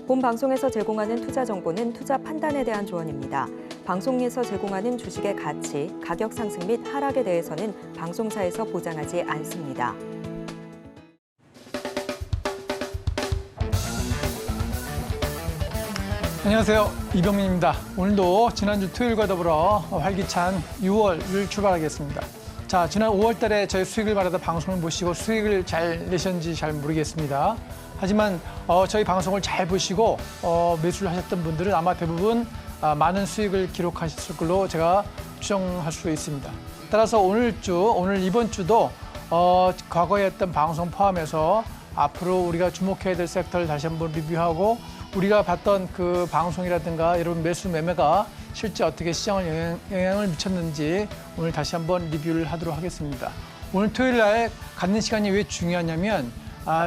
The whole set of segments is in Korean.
본 방송에서 제공하는 투자 정보는 투자 판단에 대한 조언입니다. 방송에서 제공하는 주식의 가치, 가격 상승 및 하락에 대해서는 방송사에서 보장하지 않습니다. 안녕하세요. 이병민입니다. 오늘도 지난주 토요일과 더불어 활기찬 6월을 출발하겠습니다. 자, 지난 5월 달에 저희 수익을 말하다 방송을 보시고 수익을 잘 내셨는지 잘 모르겠습니다. 하지만 저희 방송을 잘 보시고 매수를 하셨던 분들은 아마 대부분 많은 수익을 기록하셨을 걸로 제가 추정할 수 있습니다. 따라서 오늘 이번 주도 과거에 했던 방송 포함해서 앞으로 우리가 주목해야 될 섹터를 다시 한번 리뷰하고 우리가 봤던 그 방송이라든가 여러분 매수 매매가 실제 어떻게 시장을 영향을 미쳤는지 오늘 다시 한번 리뷰를 하도록 하겠습니다. 오늘 토요일 날 갖는 시간이 왜 중요하냐면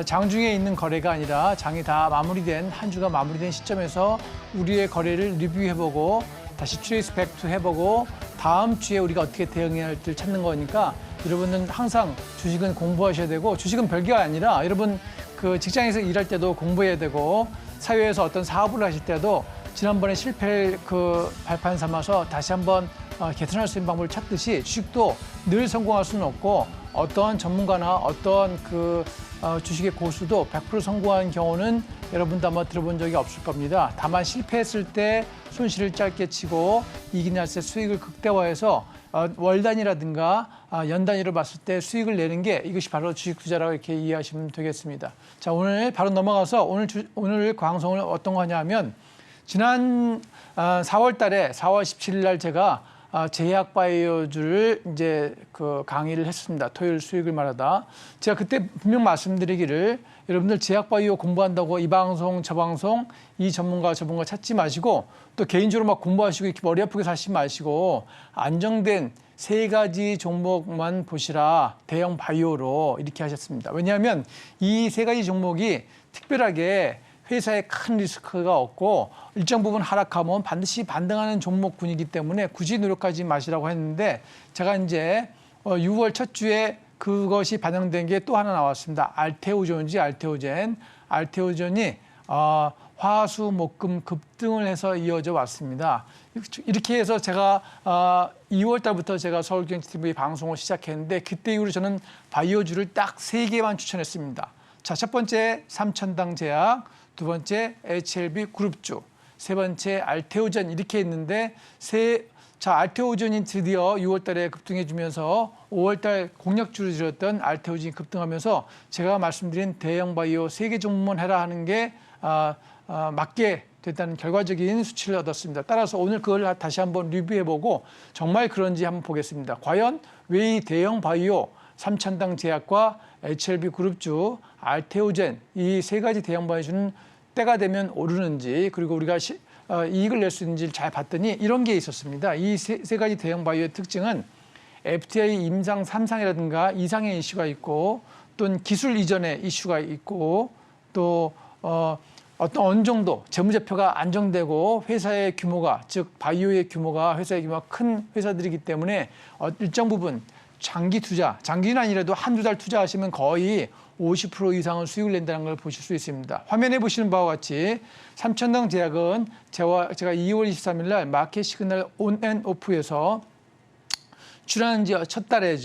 장중에 있는 거래가 아니라 장이 다 마무리된 한 주가 마무리된 시점에서 우리의 거래를 리뷰해보고 다시 트레이스 백투 해보고 다음 주에 우리가 어떻게 대응해야 할지를 찾는 거니까 여러분은 항상 주식은 공부하셔야 되고 주식은 별게 아니라 여러분 그 직장에서 일할 때도 공부해야 되고 사회에서 어떤 사업을 하실 때도 지난번에 실패를 그 발판 삼아서 다시 한번 개선할 수 있는 방법을 찾듯이 주식도 늘 성공할 수는 없고 어떤 전문가나 어떤 그 주식의 고수도 100% 성공한 경우는 여러분도 아마 들어본 적이 없을 겁니다. 다만 실패했을 때 손실을 짧게 치고 이기는 때 수익을 극대화해서 월 단위라든가 연 단위로 봤을 때 수익을 내는 게 이것이 바로 주식 투자라고 이렇게 이해하시면 되겠습니다. 자, 오늘 바로 넘어가서 오늘 방송을 어떤 거 하냐면 지난 4월 달에 4월 17일 날 제가 제약 바이오주를 이제 그 강의를 했습니다. 토요일 수익을 말하다. 제가 그때 분명 말씀드리기를 여러분들 제약 바이오 공부한다고 이 방송 저 방송 이 전문가 찾지 마시고 또 개인적으로 막 공부하시고 이렇게 머리 아프게 사시지 마시고 안정된 3가지 종목만 보시라. 대형 바이오로 이렇게 하셨습니다. 왜냐하면 이 3가지 종목이 특별하게 회사에 큰 리스크가 없고 일정 부분 하락하면 반드시 반등하는 종목군이기 때문에 굳이 노력하지 마시라고 했는데 제가 이제 6월 첫 주에 그것이 반영된 게 또 하나 나왔습니다. 알테오존인지 알테오젠이 화수목금 급등을 해서 이어져 왔습니다. 이렇게 해서 제가 2월 달부터 제가 서울경제TV 방송을 시작했는데 그때 이후로 저는 바이오주를 딱 3개만 추천했습니다. 자, 첫 번째 삼천당 제약, 두 번째 HLB 그룹주, 세 번째 알테오젠 이렇게 했는데 알테오젠이 드디어 6월 달에 급등해 주면서 5월 달 공략주를 들었던 알테오젠이 급등하면서 제가 말씀드린 대형 바이오 3개 종목만 해라 하는 게 맞게 됐다는 결과적인 수치를 얻었습니다. 따라서 오늘 그걸 다시 한번 리뷰해보고 정말 그런지 한번 보겠습니다. 과연 왜 이 대형 바이오, 삼천당 제약과 HLB 그룹주, 알테오젠 이 3가지 대형 바이오주는 때가 되면 오르는지 그리고 우리가 이익을 낼 수 있는지를 잘 봤더니 이런 게 있었습니다. 이 세 가지 대형 바이오의 특징은 FTA 임상 3상이라든가 이상의 이슈가 있고 또는 기술 이전의 이슈가 있고 또 어느 정도 재무제표가 안정되고 회사의 규모가 즉 바이오의 규모가 회사의 규모가 큰 회사들이기 때문에 일정 부분 장기 투자, 장기는 아니라도 한두 달 투자하시면 거의 50% 이상은 수익을 낸다는 걸 보실 수 있습니다. 화면에 보시는 바와 같이 삼천당 제약은 제가 2월 23일 날 마켓 시그널 온앤오프에서 출하는 지 첫 달에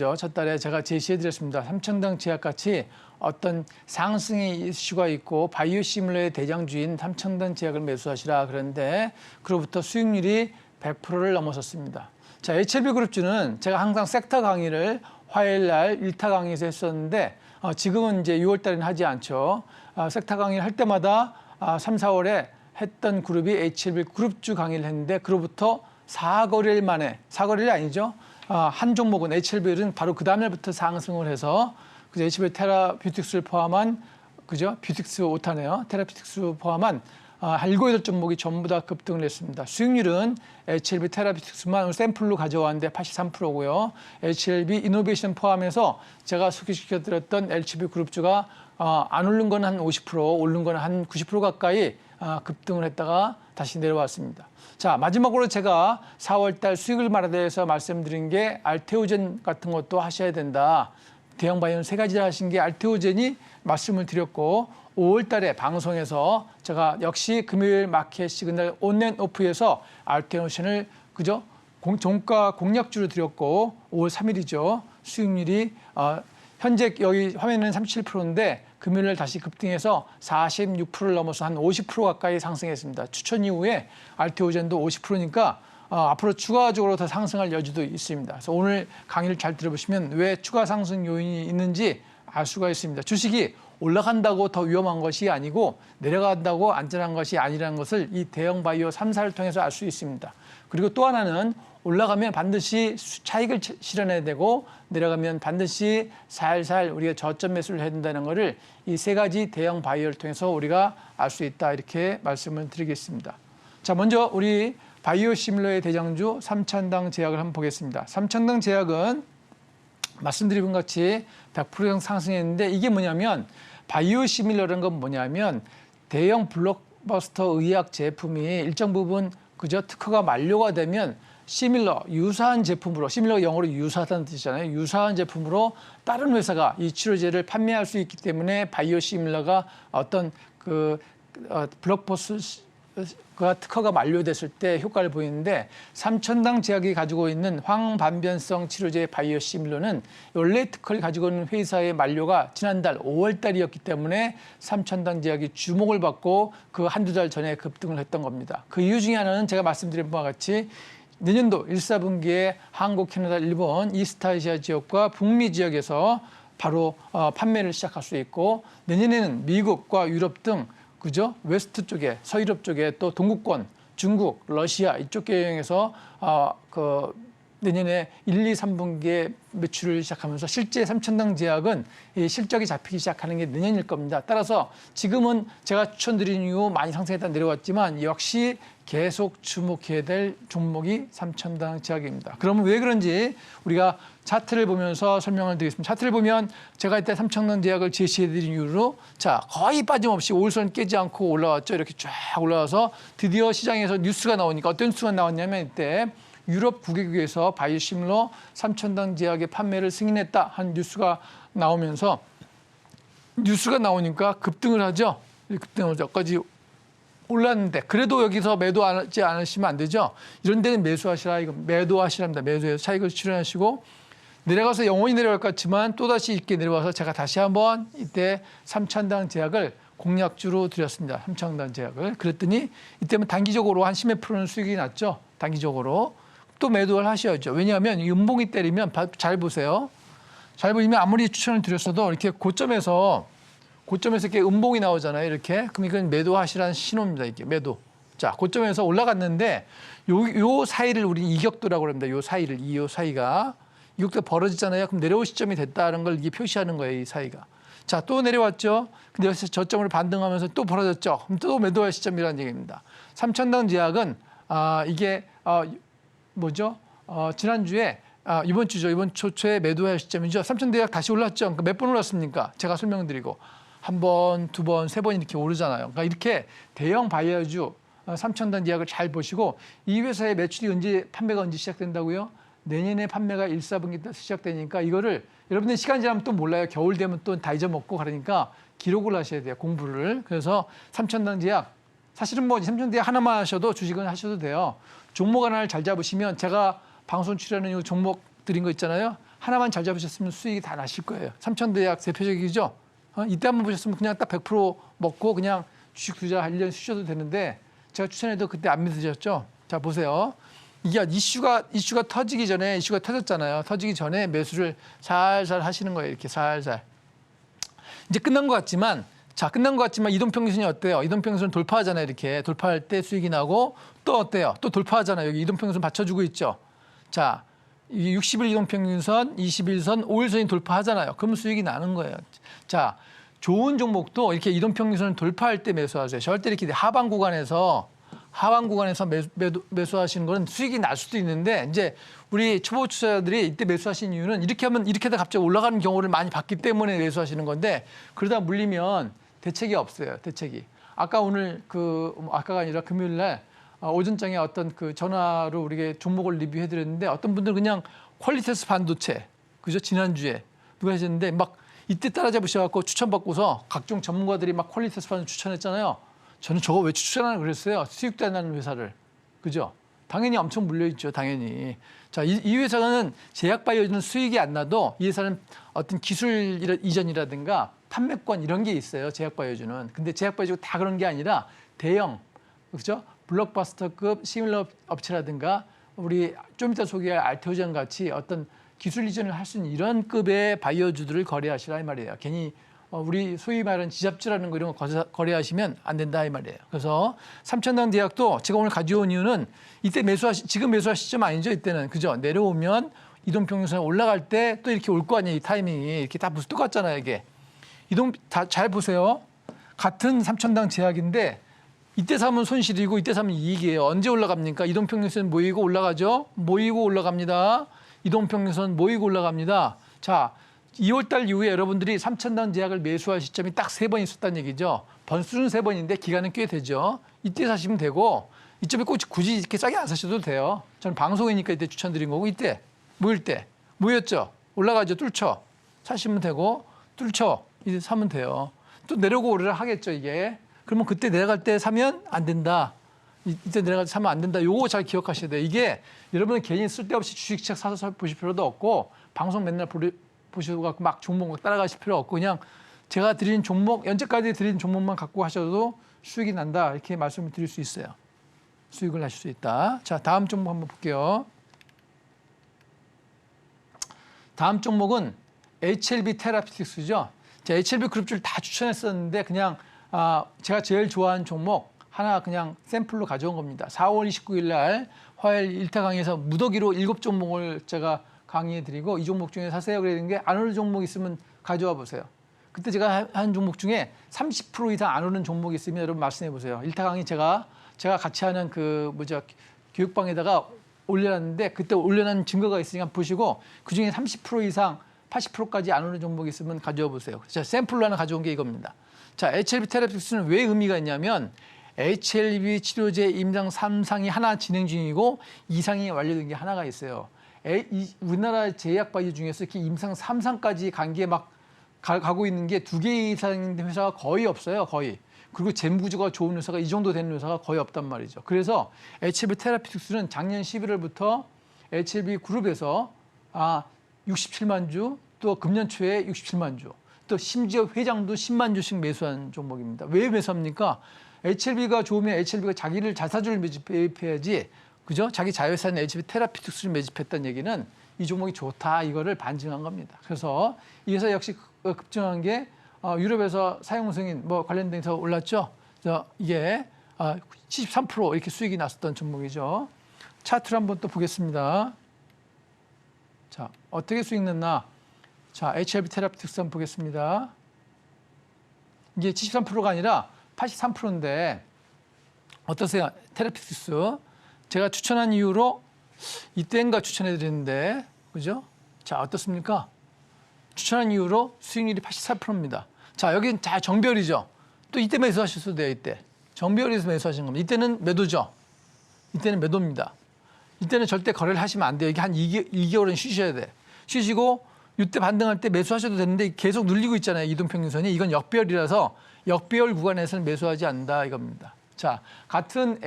제가 제시해드렸습니다. 삼천당 제약같이 어떤 상승의 이슈가 있고 바이오 시뮬러의 대장주인 삼천당 제약을 매수하시라 그런데 그로부터 수익률이 100%를 넘어섰습니다. 자, HLB 그룹주는 제가 항상 섹터 강의를 화요일 날 1타 강의에서 했었는데 지금은 이제 6월 달에는 하지 않죠. 섹터 강의를 할 때마다 3, 4월에 했던 그룹이 HLB 그룹주 강의를 했는데 그로부터 4거래일 만에 4거래일이 아니죠. 한 종목은 HLB는 바로 그 다음 날부터 상승을 해서 HLB 테라뷰틱스를 포함한 뷰틱스 오타네요. 테라뷰틱스 포함한 한 7, 8종목이 전부 다 급등을 했습니다. 수익률은 HLB 테라뷰틱스만 샘플로 가져왔는데 83%고요. HLB 이노베이션 포함해서 제가 소개시켜드렸던 HLB 그룹주가 안 오른 건 한 50%, 오른 건 한 90% 가까이 급등을 했다가 다시 내려왔습니다. 자, 마지막으로 제가 4월달 수익을 말하대해서 말씀드린 게 알테오젠 같은 것도 하셔야 된다. 대형 바이오는 3가지를 하신 게 알테오젠이 말씀을 드렸고 5월 달에 방송에서 제가 역시 금요일 마켓 시그널 온앤오프에서 알테오션을 그죠? 종가 공략주로 드렸고 5월 3일이죠. 수익률이 현재 여기 화면에는 37%인데 금요일 다시 급등해서 46%를 넘어서 한 50% 가까이 상승했습니다. 추천 이후에 알테오젠도 50%니까 앞으로 추가적으로 더 상승할 여지도 있습니다. 그래서 오늘 강의를 잘 들어보시면 왜 추가 상승 요인이 있는지 알 수가 있습니다. 주식이 올라간다고 더 위험한 것이 아니고 내려간다고 안전한 것이 아니라는 것을 이 대형 바이오 3사를 통해서 알 수 있습니다. 그리고 또 하나는 올라가면 반드시 차익을 실현해야 되고 내려가면 반드시 살살 우리가 저점 매수를 해야 된다는 것을 이 세 가지 대형 바이오를 통해서 우리가 알 수 있다 이렇게 말씀을 드리겠습니다. 자, 먼저 우리 바이오 시밀러의 대장주 삼천당 제약을 한번 보겠습니다. 삼천당 제약은 말씀드린 것 같이 100% 상승했는데 이게 뭐냐면 바이오 시밀러라는 건 뭐냐면 대형 블록버스터 의약 제품이 일정 부분 그저 특허가 만료가 되면 시밀러, 유사한 제품으로, 시밀러가 영어로 유사하다는 뜻이잖아요. 유사한 제품으로 다른 회사가 이 치료제를 판매할 수 있기 때문에 바이오 시밀러가 어떤 블록버스터가 특허가 만료됐을 때 효과를 보이는데 삼천당 제약이 가지고 있는 황반변성 치료제 바이오 시밀러는 원래 특허를 가지고 있는 회사의 만료가 지난달 5월 달이었기 때문에 삼천당 제약이 주목을 받고 그 한두 달 전에 급등을 했던 겁니다. 그 이유 중에 하나는 제가 말씀드린 바와 같이 내년도 1, 4분기에 한국, 캐나다, 일본, 이스트아시아 지역과 북미 지역에서 바로 판매를 시작할 수 있고 내년에는 미국과 유럽 등 그죠? 웨스트 쪽에 서유럽 쪽에 또 동구권, 중국, 러시아 이쪽 계층에서 내년에 1, 2, 3분기에 매출을 시작하면서 실제 삼천당 제약은 이 실적이 잡히기 시작하는 게 내년일 겁니다. 따라서 지금은 제가 추천드린 이후 많이 상승했다 내려왔지만 역시 계속 주목해야 될 종목이 삼천당 제약입니다. 그러면 왜 그런지 우리가 차트를 보면서 설명을 드리겠습니다. 차트를 보면 제가 이때 삼천당 제약을 제시해드린 이유로 자 거의 빠짐없이 5일선 깨지 않고 올라왔죠. 이렇게 쫙 올라와서 드디어 시장에서 뉴스가 나오니까 어떤 뉴스가 나왔냐면 이때 유럽 국외국에서 바이오시밀러 삼천당 제약의 판매를 승인했다 한 뉴스가 나오면서 뉴스가 나오니까 급등을 하죠. 급등을 여기까지 올랐는데 그래도 여기서 매도하지 않으시면 안 되죠. 이런 데는 매수하시라 이거 매도하시랍니다. 매도해서 차익을 출현하시고 내려가서 영원히 내려갈 것 같지만 또다시 이렇게 내려와서 제가 다시 한번 이때 삼천당 제약을 공략주로 드렸습니다. 삼천당 제약을. 그랬더니 이때는 단기적으로 한 10몇 %는 수익이 났죠. 단기적으로. 또 매도를 하셔야죠. 왜냐하면 이 음봉이 때리면 잘 보세요. 잘 보시면 아무리 추천을 드렸어도 이렇게 고점에서 이렇게 음봉이 나오잖아요. 이렇게. 그럼 이건 매도하시라는 신호입니다. 이게 매도. 자, 고점에서 올라갔는데 요 사이를 우리 이격도라고 합니다. 요 사이를 요 사이가 이격도 벌어지잖아요. 그럼 내려올 시점이 됐다는 걸 이게 표시하는 거예요. 이 사이가. 자, 또 내려왔죠. 근데 여기서 저점을 반등하면서 또 벌어졌죠. 그럼 또 매도할 시점이라는 얘기입니다. 삼천당 제약은 이게 뭐죠? 지난주에 이번 주죠. 이번 초에 매도할 시점이죠. 삼천당 제약 다시 올랐죠. 그러니까 몇 번 올랐습니까? 제가 설명드리고 한 번, 두 번, 세 번 이렇게 오르잖아요. 그러니까 이렇게 대형 바이오주 삼천당 제약을 잘 보시고 이 회사의 매출이 판매가 언제 시작된다고요? 내년에 판매가 1, 4분기 때 시작되니까 이거를 여러분들 시간 지나면 또 몰라요. 겨울 되면 또 다 잊어먹고 그러니까 기록을 하셔야 돼요. 공부를. 그래서 삼천당 제약 사실은 뭐 삼천당 제약 하나만 하셔도 주식은 하셔도 돼요. 종목 하나를 잘 잡으시면 제가 방송 출연하는 이 종목 드린 거 있잖아요. 하나만 잘 잡으셨으면 수익이 다 나실 거예요. 삼천당 제약 대표적이죠. 이때 한번 보셨으면 그냥 딱 100% 먹고 그냥 주식 투자 1년 쉬셔도 되는데 제가 추천해도 그때 안 믿으셨죠? 자, 보세요. 이게 이슈가 터지기 전에 이슈가 터졌잖아요. 터지기 전에 매수를 살살 하시는 거예요. 이렇게 살살. 이제 끝난 것 같지만 이동평균선이 어때요? 이동평균선 돌파하잖아요. 이렇게 돌파할 때 수익이 나고 또 어때요? 또 돌파하잖아요. 여기 이동평균선 받쳐주고 있죠. 자, 60일 이동평균선, 21선, 5일선이 돌파하잖아요. 그러면 수익이 나는 거예요. 자, 좋은 종목도 이렇게 이동평균선을 돌파할 때 매수하세요. 절대 이렇게 하방 구간에서 매수하시는 거는 수익이 날 수도 있는데 이제 우리 초보 투자자들이 이때 매수하시는 이유는 이렇게 하면 이렇게 다 갑자기 올라가는 경우를 많이 봤기 때문에 매수하시는 건데 그러다 물리면 대책이 없어요. 대책이. 아까가 아니라 금요일 날 오전장에 어떤 그 전화로 우리가 종목을 리뷰해 드렸는데 어떤 분들은 그냥 퀄리테스 반도체 그죠? 지난주에 누가 하셨는데 막 이때 따라잡으셔갖고 추천받고서 각종 전문가들이 막 퀄리티 스판을 추천했잖아요. 저는 저거 왜 추천하나 그랬어요. 수익도 안 나는 회사를. 그죠? 당연히 엄청 물려있죠. 당연히. 자, 이 회사는 제약바이오는 수익이 안 나도 이 회사는 어떤 기술 이전이라든가 판매권 이런 게 있어요. 제약바이오주는. 근데 제약바이오주가 다 그런 게 아니라 대형, 그죠? 블록버스터급 시밀러 업체라든가 우리 좀 이따 소개할 알테오젠 같이 어떤 기술 이전을 할 수 있는 이런 급의 바이오주들을 거래하시라 이 말이에요. 괜히 우리 소위 말하는 지잡주라는 거 이런 거 거래하시면 안 된다 이 말이에요. 그래서 삼천당 제약도 제가 오늘 가져온 이유는 이때 지금 매수할 시점 아니죠. 이때는 그죠? 내려오면 이동평균선에 올라갈 때 또 이렇게 올 거 아니에요. 이 타이밍이 이렇게 다 똑같잖아요. 이게 잘 보세요. 같은 삼천당 제약인데 이때 사면 손실이고 이때 사면 이익이에요. 언제 올라갑니까? 이동평균선 모이고 올라가죠. 모이고 올라갑니다. 이동평균선 모이고 올라갑니다. 자, 2월 달 이후에 여러분들이 삼천당 제약을 매수할 시점이 딱 3번 있었다는 얘기죠. 번수는 3번인데 기간은 꽤 되죠. 이때 사시면 되고 이점에 꼭 굳이 이렇게 싸게 안 사셔도 돼요. 저는 방송이니까 이때 추천드린 거고 이때 모일 때 모였죠. 올라가죠. 뚫죠. 사시면 되고 뚫죠. 이제 사면 돼요. 또 내려오고 오르락 하겠죠. 이게. 그러면 그때 내려갈 때 사면 안 된다. 이때 내려갈 때 사면 안 된다. 요거 잘 기억하셔야 돼요. 이게 여러분은 괜히 쓸데없이 주식책 사서 보실 필요도 없고 방송 맨날 보시고 막 종목 따라가실 필요 없고 그냥 제가 드린 종목, 현재까지 드린 종목만 갖고 하셔도 수익이 난다. 이렇게 말씀을 드릴 수 있어요. 수익을 하실 수 있다. 자, 다음 종목 한번 볼게요. 다음 종목은 HLB 테라피틱스죠. 자, HLB 그룹주를 다 추천했었는데 그냥 제가 제일 좋아하는 종목 하나 그냥 샘플로 가져온 겁니다. 4월 29일 날 화요일 1타 강의에서 무더기로 7종목을 제가 강의해드리고 이 종목 중에 사세요 그랬는 게 안 오는 종목 있으면 가져와 보세요. 그때 제가 한 종목 중에 30% 이상 안 오는 종목이 있으면 여러분 말씀해 보세요. 1타 강의 제가 같이 하는 교육방에다가 올려놨는데 그때 올려놓은 증거가 있으니까 보시고 그중에 30% 이상 80%까지 안 오는 종목이 있으면 가져와 보세요. 자, 샘플로 하나 가져온 게 이겁니다. 자, HLB 테라피틱스는 왜 의미가 있냐면 HLB 치료제 임상 3상이 하나 진행 중이고 2상이 완료된 게 하나가 있어요. 우리나라 제약바이오 중에서 이렇게 임상 3상까지 간 게 막 가고 있는 게 2개 이상인 회사가 거의 없어요. 거의. 그리고 재무구조가 좋은 회사가 이 정도 되는 회사가 거의 없단 말이죠. 그래서 HLB 테라피틱스는 작년 11월부터 HLB 그룹에서 67만 주, 또 금년 초에 67만 주, 또 심지어 회장도 10만 주씩 매수한 종목입니다. 왜 매수합니까? HLB가 좋으면 HLB가 자기를 자사주를 매집해야지, 그죠? 자기 자회사인 HLB 테라피틱스를 매집했다는 얘기는 이 종목이 좋다, 이거를 반증한 겁니다. 그래서 이 회사 역시 급증한 게 유럽에서 사용 승인 관련된 데서 올랐죠. 이게 73% 이렇게 수익이 났었던 종목이죠. 차트를 한번 또 보겠습니다. 자, 어떻게 수익 났나? 자, HLB 테라피틱스 한번 보겠습니다. 이게 73%가 아니라 83%인데 어떠세요? 테라피틱스. 제가 추천한 이유로 이때인가 추천해 드렸는데, 그죠? 자, 어떻습니까? 추천한 이유로 수익률이 84%입니다. 자, 여기는 다 정별이죠. 또 이때 매수하셔도 돼요, 이때. 정별에서 매수하신 겁니다. 이때는 매도죠. 이때는 매도입니다. 이때는 절대 거래를 하시면 안 돼요. 이게 한 2개월은 쉬셔야 돼. 쉬시고 이때 반등할 때 매수하셔도 되는데 계속 눌리고 있잖아요. 이동평균선이. 이건 역배열이라서 역배열 구간에서는 매수하지 않는다 이겁니다. 자, 같은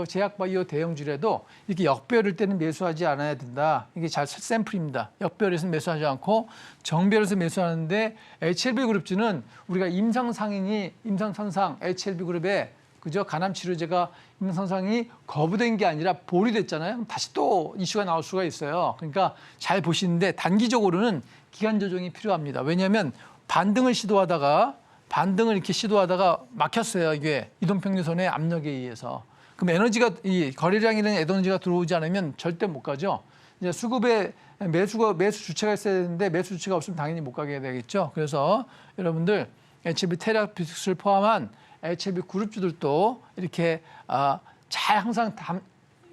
제약바이오 대형주라도 이렇게 역배열일 때는 매수하지 않아야 된다. 이게 잘 샘플입니다. 역배열에서는 매수하지 않고 정배열에서 매수하는데 HLB 그룹주는 우리가 임상선상 HLB 그룹에 그죠? 간암 치료제가 임상선상이 거부된 게 아니라 보류됐잖아요. 그럼 다시 또 이슈가 나올 수가 있어요. 그러니까 잘 보시는데 단기적으로는 기간 조정이 필요합니다. 왜냐하면 반등을 이렇게 시도하다가 막혔어요. 이게 이동평균선의 압력에 의해서. 그럼 이 거래량이라는 에너지가 들어오지 않으면 절대 못 가죠. 이제 수급에 매수 주체가 있어야 되는데 매수 주체가 없으면 당연히 못 가게 되겠죠. 그래서 여러분들 HLB 테라피틱스를 포함한 HLB 그룹주들도 이렇게 잘 항상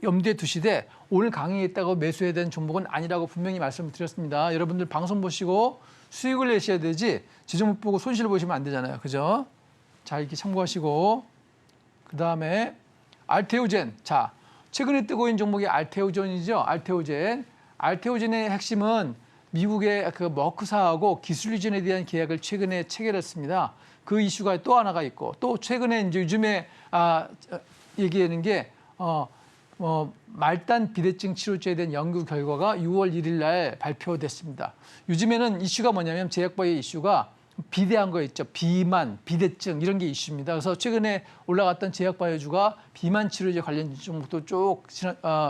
염두에 두시되 오늘 강의했다고 매수해야 되는 종목은 아니라고 분명히 말씀을 드렸습니다. 여러분들 방송 보시고 수익을 내셔야 되지 제 종목 보고 손실을 보시면 안 되잖아요. 그죠? 자, 이렇게 참고하시고 그다음에 알테오젠. 자, 최근에 뜨고 있는 종목이 알테오젠이죠. 알테오젠의 핵심은 미국의 그 머크사하고 기술 이전에 대한 계약을 최근에 체결했습니다. 그 이슈가 또 하나가 있고 또 최근에 이제 요즘에 얘기하는 게 말단 비대증 치료제에 대한 연구 결과가 6월 1일 날 발표됐습니다. 요즘에는 이슈가 뭐냐면 제약바이오 이슈가 비대한 거 있죠. 비만, 비대증 이런 게 이슈입니다. 그래서 최근에 올라갔던 제약바이오주가 비만 치료제 관련 종목도 쭉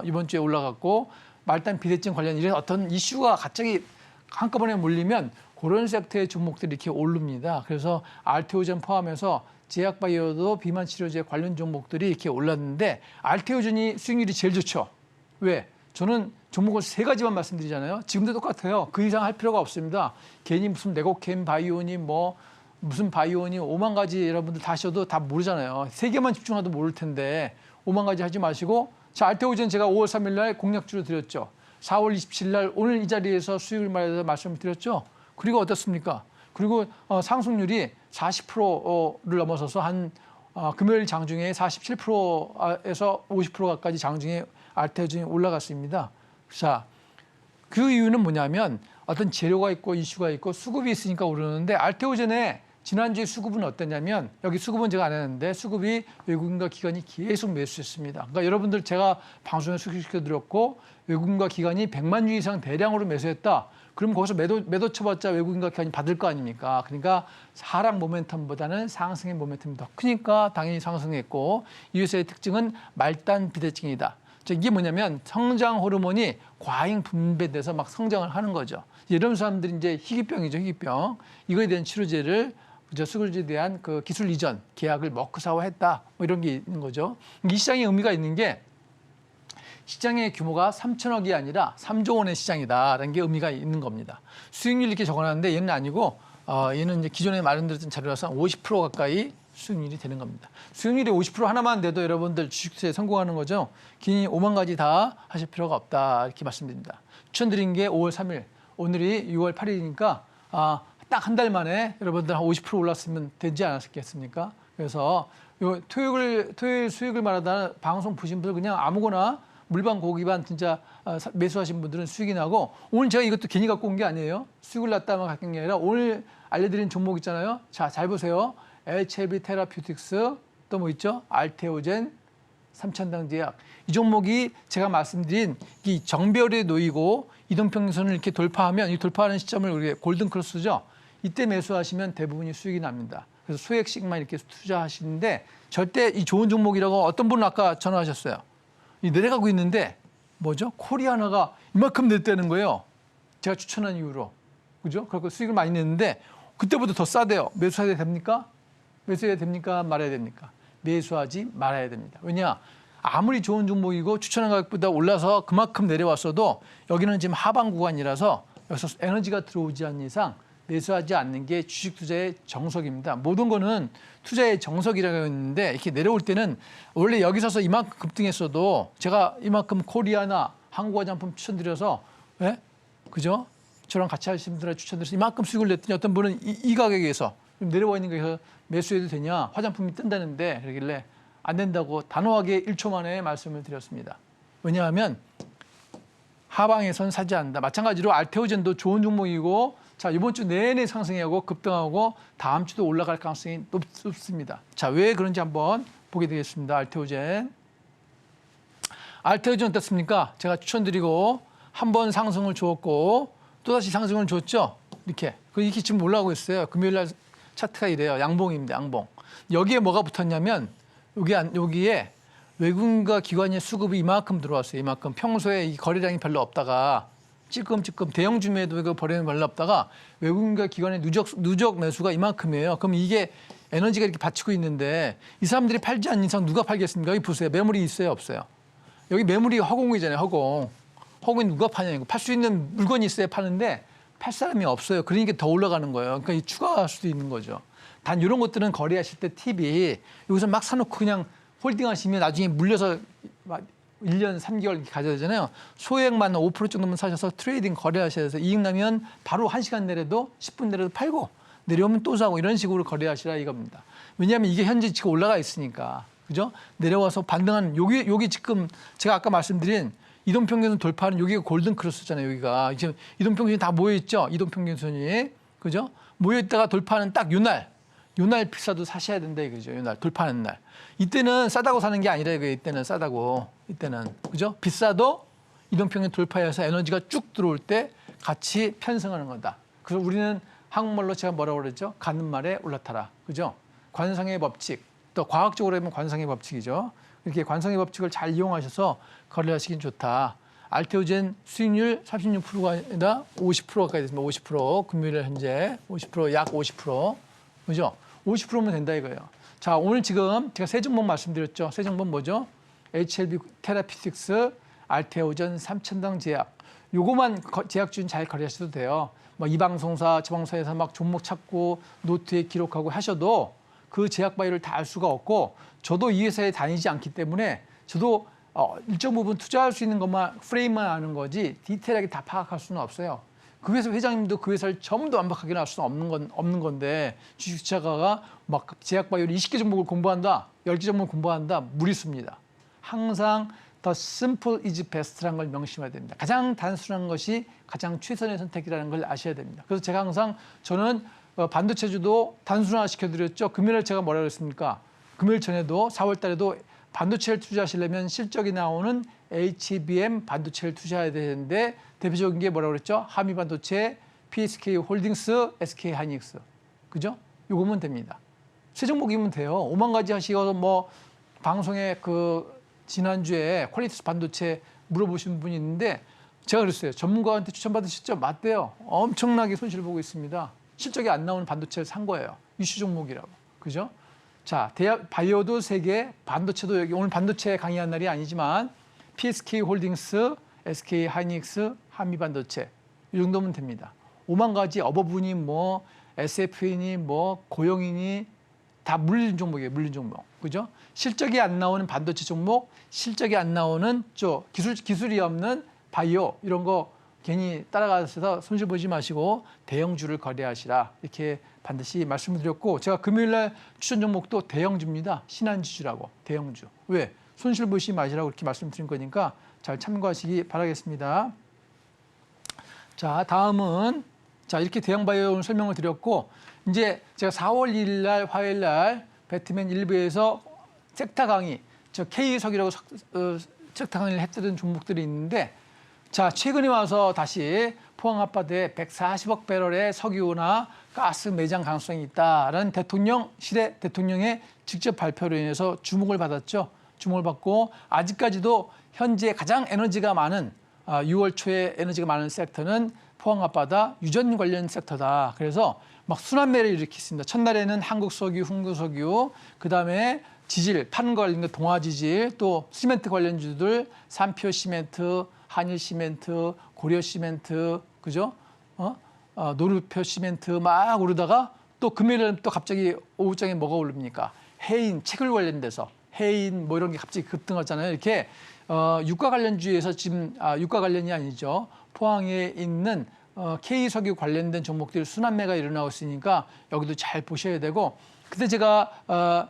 이번 주에 올라갔고 말단 비대증 관련 이런 어떤 이슈가 갑자기 한꺼번에 몰리면 그런 섹터의 종목들이 이렇게 오릅니다. 그래서 알테오젠 포함해서 제약바이오도 비만 치료제 관련 종목들이 이렇게 올랐는데 알테오젠이 수익률이 제일 좋죠. 왜? 저는 종목을 3가지만 말씀드리잖아요. 지금도 똑같아요. 그 이상 할 필요가 없습니다. 괜히 무슨 네고캠 바이오니 무슨 바이오니 5만 가지 여러분들 다 하셔도 다 모르잖아요. 3개만 집중해도 모를 텐데 5만 가지 하지 마시고 자, 알테오젠 제가 5월 3일 날 공략주로 드렸죠. 4월 27일 날 오늘 이 자리에서 수익을 말해서 말씀을 드렸죠. 그리고 어떻습니까? 그리고 상승률이 40%를 넘어서서 한 금요일 장중에 47%에서 50%까지 장중에 알테오젠이 올라갔습니다. 자, 그 이유는 뭐냐면 어떤 재료가 있고 이슈가 있고 수급이 있으니까 오르는데 알테오젠의 지난주에 수급은 어땠냐면 여기 수급은 제가 안 했는데 수급이 외국인과 기관이 계속 매수했습니다. 그러니까 여러분들 제가 방송에 소개시켜드렸고 외국인과 기관이 100만 주 이상 대량으로 매수했다. 그럼 거기서 매도 쳐봤자 외국인과 기관이 받을 거 아닙니까? 그러니까 하락 모멘텀보다는 상승의 모멘텀이 더 크니까 당연히 상승했고 이것의 특징은 말단 비대증이다. 이게 뭐냐면 성장 호르몬이 과잉 분배돼서 막 성장을 하는 거죠. 이런 사람들이 이제 희귀병이죠, 희귀병. 이거에 대한 치료제를 수급주에 대한 그 기술 이전 계약을 머크사화했다. 뭐 이런 게 있는 거죠. 이 시장의 의미가 있는 게 시장의 규모가 3천억이 아니라 3조 원의 시장이다라는 게 의미가 있는 겁니다. 수익률 이렇게 적어놨는데 얘는 아니고 얘는 이제 기존에 말씀드렸던 자료라서 50% 가까이 수익률이 되는 겁니다. 수익률이 50% 하나만 돼도 여러분들 주식투자에 성공하는 거죠. 괜히 5만 가지 다 하실 필요가 없다 이렇게 말씀드립니다. 추천드린 게 5월 3일, 오늘이 6월 8일이니까 딱 한 달 만에 여러분들 한 50% 올랐으면 되지 않았겠습니까? 그래서 요 토요일 수익을 말하다 방송 보신 분들 그냥 아무거나 물반 고기반 진짜 매수하신 분들은 수익이 나고 오늘 제가 이것도 괜히 갖고 온 게 아니에요. 수익을 났다만 갖고 온 게 아니라 오늘 알려드린 종목 있잖아요. 자, 잘 보세요. HLB 테라퓨틱스 또 뭐 있죠? 알테오젠, 삼천당 제약. 이 종목이 제가 말씀드린 이 정별에 놓이고 이동평균선을 이렇게 돌파하면 이 돌파하는 시점을 우리가 골든 크로스죠. 이때 매수하시면 대부분이 수익이 납니다. 그래서 소액씩만 이렇게 투자하시는데 절대 이 좋은 종목이라고 어떤 분은 아까 전화하셨어요. 이 내려가고 있는데 뭐죠? 코리아나가 이만큼 냈다는 거예요. 제가 추천한 이후로. 그죠? 그렇고 수익을 많이 냈는데 그때보다 더 싸대요. 매수해야 됩니까? 매수해야 됩니까? 말아야 됩니까? 매수하지 말아야 됩니다. 왜냐? 아무리 좋은 종목이고 추천한 가격보다 올라서 그만큼 내려왔어도 여기는 지금 하방 구간이라서 여기서 에너지가 들어오지 않는 이상 매수하지 않는 게 주식 투자의 정석입니다. 모든 거는 투자의 정석이라고 했는데 이렇게 내려올 때는 원래 여기 서서 이만큼 급등했어도 제가 이만큼 코리아나 한국 화장품 추천드려서 그죠? 저랑 같이 하시는 분들한테 추천드려서 이만큼 수익을 냈더니 어떤 분은 이 가격에서 내려와 있는 거에서 매수해도 되냐? 화장품이 뜬다는데 그러길래 안 된다고 단호하게 1초 만에 말씀을 드렸습니다. 왜냐하면 하방에선 사지 않는다. 마찬가지로 알테오젠도 좋은 종목이고 자, 이번 주 내내 상승하고 급등하고 다음 주도 올라갈 가능성이 높습니다. 자, 왜 그런지 한번 보게 되겠습니다. 알테오젠 어떻습니까? 제가 추천드리고 한 번 상승을 주었고 또다시 상승을 줬죠. 이렇게 지금 올라오고 있어요. 금요일 날 차트가 이래요. 양봉입니다. 양봉. 여기에 뭐가 붙었냐면 여기에 외국인과 기관의 수급이 이만큼 들어왔어요. 이만큼. 평소에 이 거래량이 별로 없다가 찔끔찔끔 대형 주매도 거래량이 별로 없다가 외국인과 기관의 누적 매수가 이만큼이에요. 그럼 이게 에너지가 이렇게 받치고 있는데 이 사람들이 팔지 않는 이상 누가 팔겠습니까? 여기 보세요. 매물이 있어요? 없어요? 여기 매물이 허공이잖아요. 허공. 허공이 누가 파냐고. 팔 수 있는 물건이 있어야 파는데 팔 사람이 없어요. 그러니까 더 올라가는 거예요. 그러니까 추가할 수도 있는 거죠. 단 이런 것들은 거래하실 때 팁이 여기서 막 사놓고 그냥 홀딩하시면 나중에 물려서 1년 3개월 이렇게 가져야 되잖아요. 소액만 5% 정도만 사셔서 트레이딩 거래하셔야 돼서 이익 나면 바로 1시간 내려도 10분 내려도 팔고 내려오면 또 사고 이런 식으로 거래하시라 이겁니다. 왜냐하면 이게 현재 지금 올라가 있으니까. 그죠? 내려와서 반등한 여기 지금 제가 아까 말씀드린 이동평균선 돌파하는 여기가 골든 크로스잖아요. 여기가 지금 이동평균선이 다 모여 있죠. 이동평균선이 그죠? 모여 있다가 돌파하는 딱 요날 비싸도 사셔야 된다 이거죠. 요날 돌파하는 날. 이때는 싸다고 사는 게 아니라 이거 이때는 싸다고. 이때는 그죠? 비싸도 이동평균 돌파해서 에너지가 쭉 들어올 때 같이 편승하는 거다. 그래서 우리는 한국말로 제가 뭐라고 그랬죠? 가는 말에 올라타라. 그죠? 관성의 법칙. 또 과학적으로 하면 관성의 법칙이죠. 이렇게 관성의 법칙을 잘 이용하셔서 거래하시긴 좋다. 알테오젠 수익률 36%가 아니라 50%가 가까이 됐습니다. 50%. 금요일에 현재 50%, 약 50%. 그죠? 50%면 된다 이거예요. 자, 오늘 지금 제가 세 종목 말씀드렸죠. 세 종목 뭐죠? HLB 테라피틱스, 알테오젠, 삼천당 제약. 요거만 제약주는 잘 거래하셔도 돼요. 뭐 이 방송사, 저 방송사에서 막 종목 찾고 노트에 기록하고 하셔도 그 제약 바이오를 다 알 수가 없고 저도 이 회사에 다니지 않기 때문에 저도 일정 부분 투자할 수 있는 것만 프레임만 아는 거지 디테일하게 다 파악할 수는 없어요. 그 회사 회장님도 그 회사를 전부 완벽하게 알 수는 없는 건데 주식 투자가가 막 제약 바이오를 20개 종목을 공부한다, 10개 종목을 공부한다 무리수입니다. 항상 The simple is best라는 걸 명심해야 됩니다. 가장 단순한 것이 가장 최선의 선택이라는 걸 아셔야 됩니다. 그래서 제가 항상 저는 반도체주도 단순화 시켜드렸죠. 금요일에 제가 뭐라 그랬습니까? 금요일 전에도 4월 달에도 반도체를 투자하시려면 실적이 나오는 HBM 반도체를 투자해야 되는데 대표적인 게 뭐라고 그랬죠? 한미반도체, PSK 홀딩스, SK 하이닉스. 그죠? 요거면 됩니다. 세 종목이면 돼요. 5만 가지 하시고 뭐 방송에 지난주에 퀄리티스 반도체 물어보신 분이 있는데 제가 그랬어요. 전문가한테 추천받으셨죠? 맞대요. 엄청나게 손실 보고 있습니다. 실적이 안 나오는 반도체를 산 거예요. 이슈 종목이라고. 그죠? 자, 바이오도 3개, 반도체도 여기 오늘 반도체 강의한 날이 아니지만 PSK 홀딩스, SK 하이닉스, 한미반도체 이 정도면 됩니다. 5만 가지 어버분이 뭐 SF이니 뭐 고용이니 다 물린 종목이에요. 물린 종목. 그죠? 실적이 안 나오는 반도체 종목, 실적이 안 나오는 기술이 없는 바이오 이런 거 괜히 따라가서 손실 보지 마시고 대형주를 거래하시라 이렇게 반드시 말씀을 드렸고 제가 금요일 날 추천 종목도 대형주입니다. 신한지주라고 대형주. 왜? 손실 보시 마시라고 이렇게 말씀드린 거니까 잘 참고하시기 바라겠습니다. 자, 다음은 자 이렇게 대형 바이오 오늘 설명을 드렸고 이제 제가 4월 1일 날 화요일 날 배트맨 1부에서 섹터 강의, 저 K석이라고 섹터 강의를 했던 종목들이 있는데 자, 최근에 와서 다시 포항 앞바다에 140억 배럴의 석유나 가스 매장 가능성이 있다라는 대통령실의 대통령의 직접 발표로 인해서 주목을 받았죠. 주목을 받고 아직까지도 현재 가장 에너지가 많은 6월 초에 에너지가 많은 섹터는 포항 앞바다 유전 관련 섹터다. 그래서 막 순환매를 일으켰습니다. 첫날에는 한국석유, 흥구석유, 그다음에 지질, 파는 거 관련 동아지질, 또 시멘트 관련주들, 산표 시멘트, 한일 시멘트, 고려 시멘트, 그죠? 노르표 시멘트 막 오르다가 또 금요일은 또 갑자기 오후장에 뭐가 오릅니까? 해인, 채굴 관련돼서 해인 뭐 이런 게 갑자기 급등하잖아요. 이렇게 유가 관련주에서 지금 유가 관련이 아니죠. 포항에 있는 K석유 관련된 종목들 순환매가 일어나고 있으니까 여기도 잘 보셔야 되고 그때 제가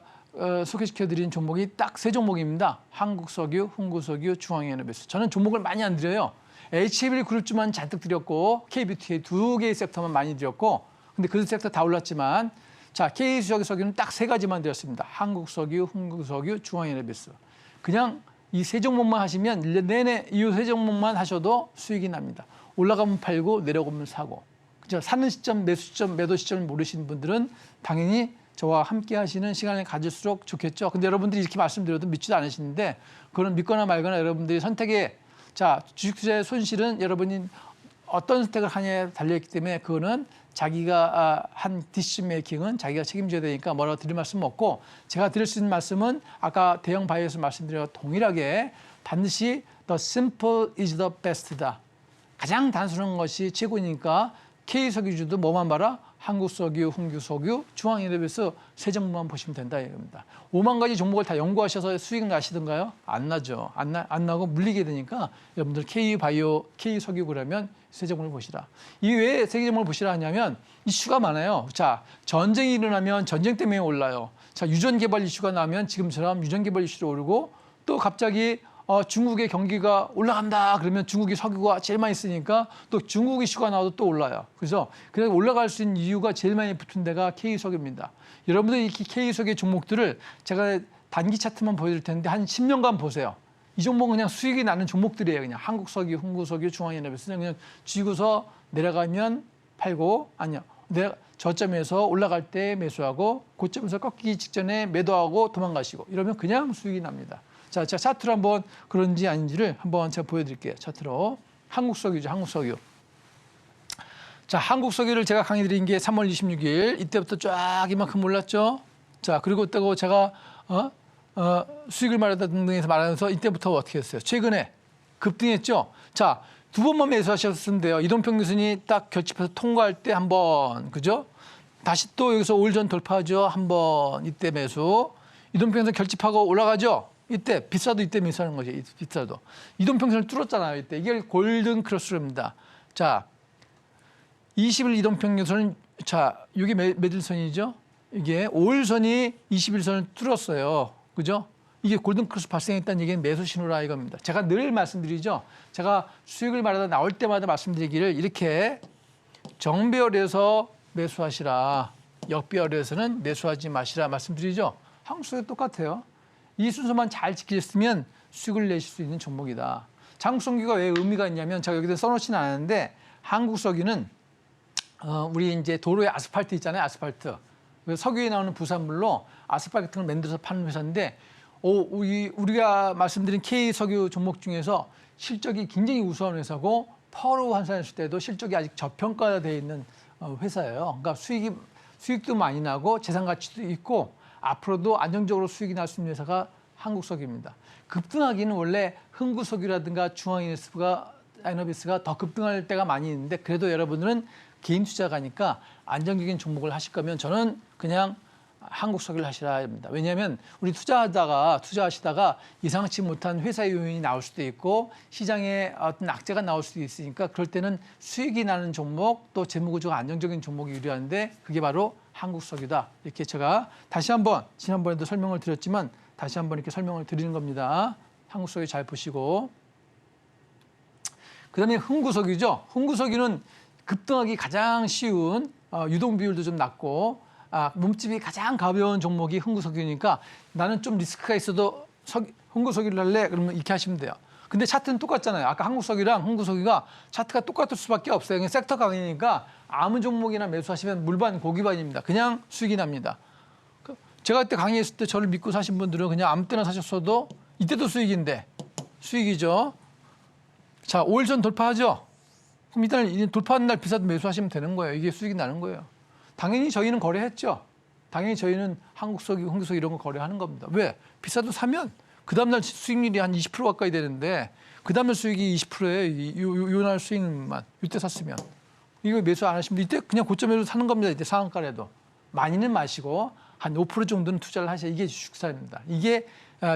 소개시켜드린 종목이 딱 3종목입니다. 한국석유, 흥구석유, 중앙에너베스. 저는 종목을 많이 안 드려요. HBL 그룹주만 잔뜩 드렸고 KBTA 2개의 섹터만 많이 드렸고 근데 그 섹터 다 올랐지만 자 K석유는 딱 3가지만 드렸습니다. 한국석유, 흥구석유, 중앙에너베스. 그냥 이 3종목만 하시면 1년 내내 이 3종목만 하셔도 수익이 납니다. 올라가면 팔고 내려가면 사고. 그죠? 사는 시점, 매수 시점, 매도 시점을 모르시는 분들은 당연히 저와 함께 하시는 시간을 가질수록 좋겠죠. 근데 여러분들이 이렇게 말씀드려도 믿지도 않으시는데 그거는 믿거나 말거나 여러분들이 선택에 자 주식 투자의 손실은 여러분이 어떤 선택을 하냐에 달려있기 때문에 그거는 자기가 한 디시전 메이킹은 자기가 책임져야 되니까 뭐라고 드릴 말씀은 없고 제가 드릴 수 있는 말씀은 아까 대형 바이오에서 말씀드린 동일하게 반드시 the simple is the best다. 가장 단순한 것이 최고니까 K석유주도 뭐만 봐라? 한국석유, 흥규석유, 중앙에너베스 3종목만 보시면 된다 이겁니다. 5만 가지 종목을 다 연구하셔서 수익 나시던가요? 안 나죠. 안 나고 물리게 되니까 여러분들 K바이오, K석유 그러면 3종목을 보시라. 이 외에 3종목을 보시라 하냐면 이슈가 많아요. 자, 전쟁이 일어나면 전쟁 때문에 올라요. 자, 유전 개발 이슈가 나면 지금처럼 유전 개발 이슈로 오르고 또 갑자기 중국의 경기가 올라간다 그러면 중국이 석유가 제일 많이 쓰니까 또 중국 이슈가 나와도 또 올라요. 그래서 올라갈 수 있는 이유가 제일 많이 붙은 데가 K석유입니다. 여러분들 이 K석유 종목들을 제가 단기 차트만 보여드릴 텐데 한 10년간 보세요. 이 종목은 그냥 수익이 나는 종목들이에요. 그냥 한국석유, 흥구석유, 중앙에너비스 그냥 쥐고서 내려가면 팔고 아니요. 저점에서 올라갈 때 매수하고 고점에서 꺾이기 직전에 매도하고 도망가시고 이러면 그냥 수익이 납니다. 자, 제가 차트로 한번 그런지 아닌지를 한번 제가 보여드릴게요. 차트로. 한국석유죠, 한국석유. 자, 한국석유를 제가 강의 드린 게 3월 26일. 이때부터 쫙 이만큼 올랐죠. 자, 그리고 또 제가 수익을 말하다 등등해서 말하면서 이때부터 어떻게 했어요? 최근에 급등했죠. 자, 두 번만 매수하셨으면 돼요. 이동평균선이 딱 결집해서 통과할 때 한 번, 그죠? 다시 또 여기서 올전 돌파하죠. 한 번, 이때 매수. 이동평균선 결집하고 올라가죠. 이때 비싸도 이때 매수하는 거죠. 비싸도. 이동평균선을 뚫었잖아요. 이때. 이게 골든 크로스입니다. 자, 20일 이동평균선은 자, 이게 매질선이죠. 이게 5일선이 21선을 뚫었어요. 그죠? 이게 골든 크로스 발생했다는 얘기는 매수 신호라 이겁니다. 제가 늘 말씀드리죠. 제가 수익을 말하다 나올 때마다 말씀드리기를 이렇게 정배열에서 매수하시라. 역배열에서는 매수하지 마시라 말씀드리죠. 한국석유 똑같아요. 이 순서만 잘 지키셨으면 수익을 내실 수 있는 종목이다. 한국석유가 왜 의미가 있냐면 제가 여기다 써놓지는 않았는데 한국석유는 우리 이제 도로에 아스팔트 있잖아요. 아스팔트. 석유에 나오는 부산물로 아스팔트 같은 걸 만들어서 파는 회사인데 우리가 말씀드린 K석유 종목 중에서 실적이 굉장히 우수한 회사고 퍼로 환산했을 때도 실적이 아직 저평가되어 있는 회사예요. 그러니까 수익도 많이 나고 재산 가치도 있고 앞으로도 안정적으로 수익이 날 수 있는 회사가 한국석유입니다. 급등하기는 원래 흥구석유라든가 중앙에너비스가 더 급등할 때가 많이 있는데 그래도 여러분들은 개인 투자가니까 안정적인 종목을 하실 거면 저는 그냥 한국석유를 하시라 합니다. 왜냐하면 우리 투자하시다가 예상치 못한 회사 요인이 나올 수도 있고 시장에 어떤 악재가 나올 수도 있으니까 그럴 때는 수익이 나는 종목 또 재무구조가 안정적인 종목이 유리한데 그게 바로 한국석유다. 이렇게 제가 다시 한번 지난번에도 설명을 드렸지만 다시 한번 이렇게 설명을 드리는 겁니다. 한국석유 잘 보시고 그다음에 흥구석유죠. 흥구석유는 급등하기 가장 쉬운 유동 비율도 좀 낮고 몸집이 가장 가벼운 종목이 흥구석유니까 나는 좀 리스크가 있어도 흥구석유를 할래? 그러면 이렇게 하시면 돼요. 근데 차트는 똑같잖아요. 아까 한국석유랑 흥구석유가 차트가 똑같을 수밖에 없어요. 그냥 섹터 강이니까 아무 종목이나 매수하시면 물반 고기반입니다. 그냥 수익이 납니다. 제가 그때 강의했을 때 저를 믿고 사신 분들은 그냥 아무 때나 사셨어도 이때도 수익인데 수익이죠. 자, 5일선 돌파하죠. 그럼 일단 돌파하는 날 비싸도 매수하시면 되는 거예요. 이게 수익이 나는 거예요. 당연히 저희는 거래했죠. 당연히 저희는 한국석유, 흥구석유 이런 거 거래하는 겁니다. 왜? 비싸도 사면 그 다음날 수익률이 한 20% 가까이 되는데 그 다음날 수익이 20%예요. 요날 수익만 이때 샀으면. 이거 매수 안 하시면 이때 그냥 고점에서 사는 겁니다. 이때 상한가라도. 많이는 마시고 한 5% 정도는 투자를 하셔야 이게 주식투자입니다. 이게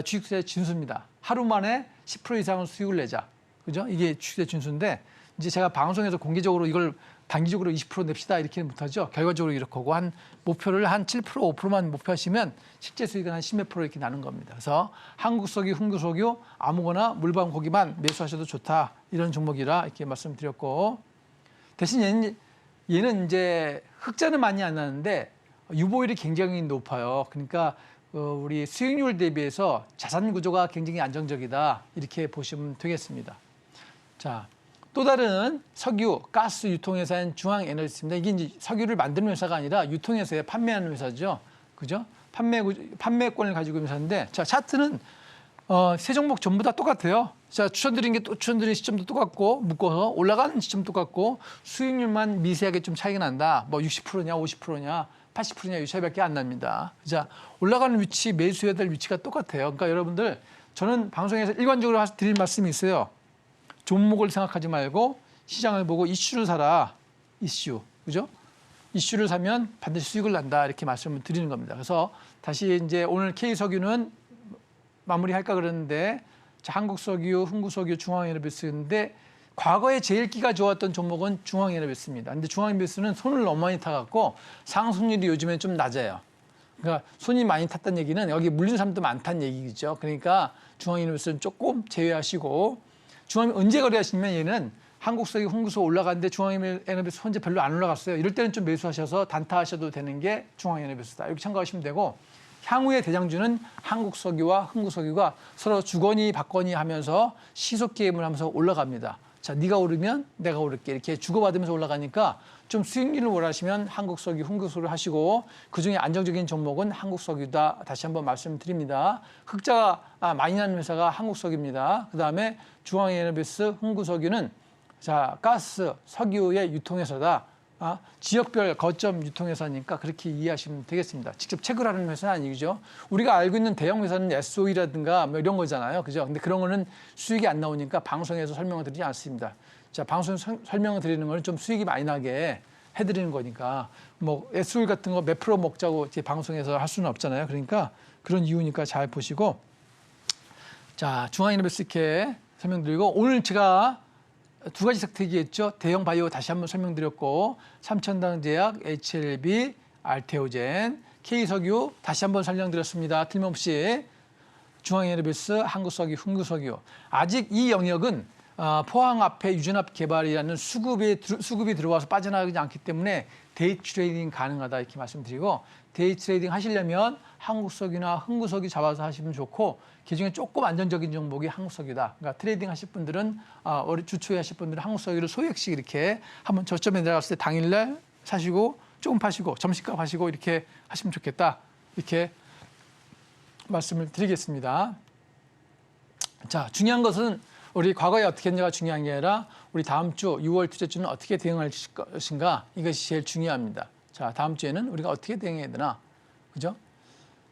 주식투자의 진수입니다. 하루 만에 10% 이상은 수익을 내자. 그죠? 이게 주식투자의 진수인데 이제 제가 방송에서 공개적으로 이걸 단기적으로 20% 냅시다 이렇게는 못하죠. 결과적으로 이렇게 하고 한 목표를 한 7%, 5%만 목표하시면 실제 수익은 한 10몇 프로 이렇게 나는 겁니다. 그래서 한국석유, 흥구석유 아무거나 물반 고기만 매수하셔도 좋다. 이런 종목이라 이렇게 말씀드렸고 대신 얘는 이제 흑자는 많이 안 나는데 유보율이 굉장히 높아요. 그러니까 우리 수익률 대비해서 자산 구조가 굉장히 안정적이다. 이렇게 보시면 되겠습니다. 자. 또 다른 석유, 가스 유통회사인 중앙에너지입니다. 이게 이제 석유를 만드는 회사가 아니라 유통회사에 판매하는 회사죠. 그죠? 판매권을 가지고 있는 회사인데, 자, 차트는 세 종목 전부 다 똑같아요. 자, 추천드린 게 또 추천드린 시점도 똑같고, 묶어서 올라가는 시점도 똑같고, 수익률만 미세하게 좀 차이가 난다. 뭐 60%냐, 50%냐, 80%냐 이 차이밖에 안 납니다. 자, 올라가는 위치, 매수해야 될 위치가 똑같아요. 그러니까 여러분들, 저는 방송에서 일관적으로 드릴 말씀이 있어요. 종목을 생각하지 말고 시장을 보고 이슈를 사라. 이슈. 그죠? 이슈를 사면 반드시 수익을 난다. 이렇게 말씀을 드리는 겁니다. 그래서 다시 이제 오늘 K석유는 마무리할까 그러는데 한국석유, 흥구석유, 중앙에너비스인데 과거에 제일 기가 좋았던 종목은 중앙에너비스입니다. 근데 중앙에너비스는 손을 너무 많이 타갖고 상승률이 요즘엔 좀 낮아요. 그러니까 손이 많이 탔다는 얘기는 여기 물린 사람도 많다는 얘기죠. 그러니까 중앙이노베스는 조금 제외하시고 중앙이 언제 거래하시면 얘는 한국석유 홍구석 올라갔는데 중앙이노베스 현재 별로 안 올라갔어요. 이럴 때는 좀 매수하셔서 단타하셔도 되는 게 중앙이노베스다. 이렇게 참고하시면 되고 향후의 대장주는 한국석유와 흥구석유가 서로 주거니 받거니 하면서 시속 게임을 하면서 올라갑니다. 자, 네가 오르면 내가 오를게 이렇게 주고받으면서 올라가니까 좀 수익률을 원하시면 한국석유, 흥구석유를 하시고 그중에 안정적인 종목은 한국석유다. 다시 한번 말씀드립니다. 흑자가 많이 나는 회사가 한국석유입니다. 그다음에 중앙에너비스, 흥구석유는 자, 가스, 석유의 유통회사다. 지역별 거점 유통회사니까 그렇게 이해하시면 되겠습니다. 직접 체결하는 회사는 아니죠. 우리가 알고 있는 대형 회사는 SOE라든가 뭐 이런 거잖아요. 그죠? 근데 그런 거는 수익이 안 나오니까 방송에서 설명을 드리지 않습니다. 자, 방송 설명을 드리는 거는 좀 수익이 많이 나게 해드리는 거니까 뭐 SOE 같은 거 몇 프로 먹자고 이제 방송에서 할 수는 없잖아요. 그러니까 그런 이유니까 잘 보시고 자, 중앙이노베스 이렇게 설명드리고 오늘 제가 두 가지 섹터 얘기했죠. 대형 바이오 다시 한번 설명드렸고 삼천당제약, HLB, 알테오젠, K석유 다시 한번 설명드렸습니다. 틀림없이 중앙에너비스, 한국석유, 흥구석유. 아직 이 영역은 포항 앞에 유전압 개발이라는 수급이 들어와서 빠져나가지 않기 때문에 데이 트레이딩 가능하다 이렇게 말씀드리고 데이 트레이딩 하시려면 한국석유나 흥구석유 잡아서 하시면 좋고 그중에 조금 안정적인 종목이 한국석유다. 그러니까 트레이딩 하실 분들은 주초에 하실 분들은 한국석유를 소액씩 이렇게 한번 저점에 내려갔을 때 당일날 사시고 조금 파시고 점심값 하시고 이렇게 하시면 좋겠다. 이렇게 말씀을 드리겠습니다. 자, 중요한 것은 우리 과거에 어떻게 했냐가 중요한 게 아니라 우리 다음 주 6월 투자 주는 어떻게 대응할 것인가 이것이 제일 중요합니다. 자, 다음 주에는 우리가 어떻게 대응해야 되나, 그죠?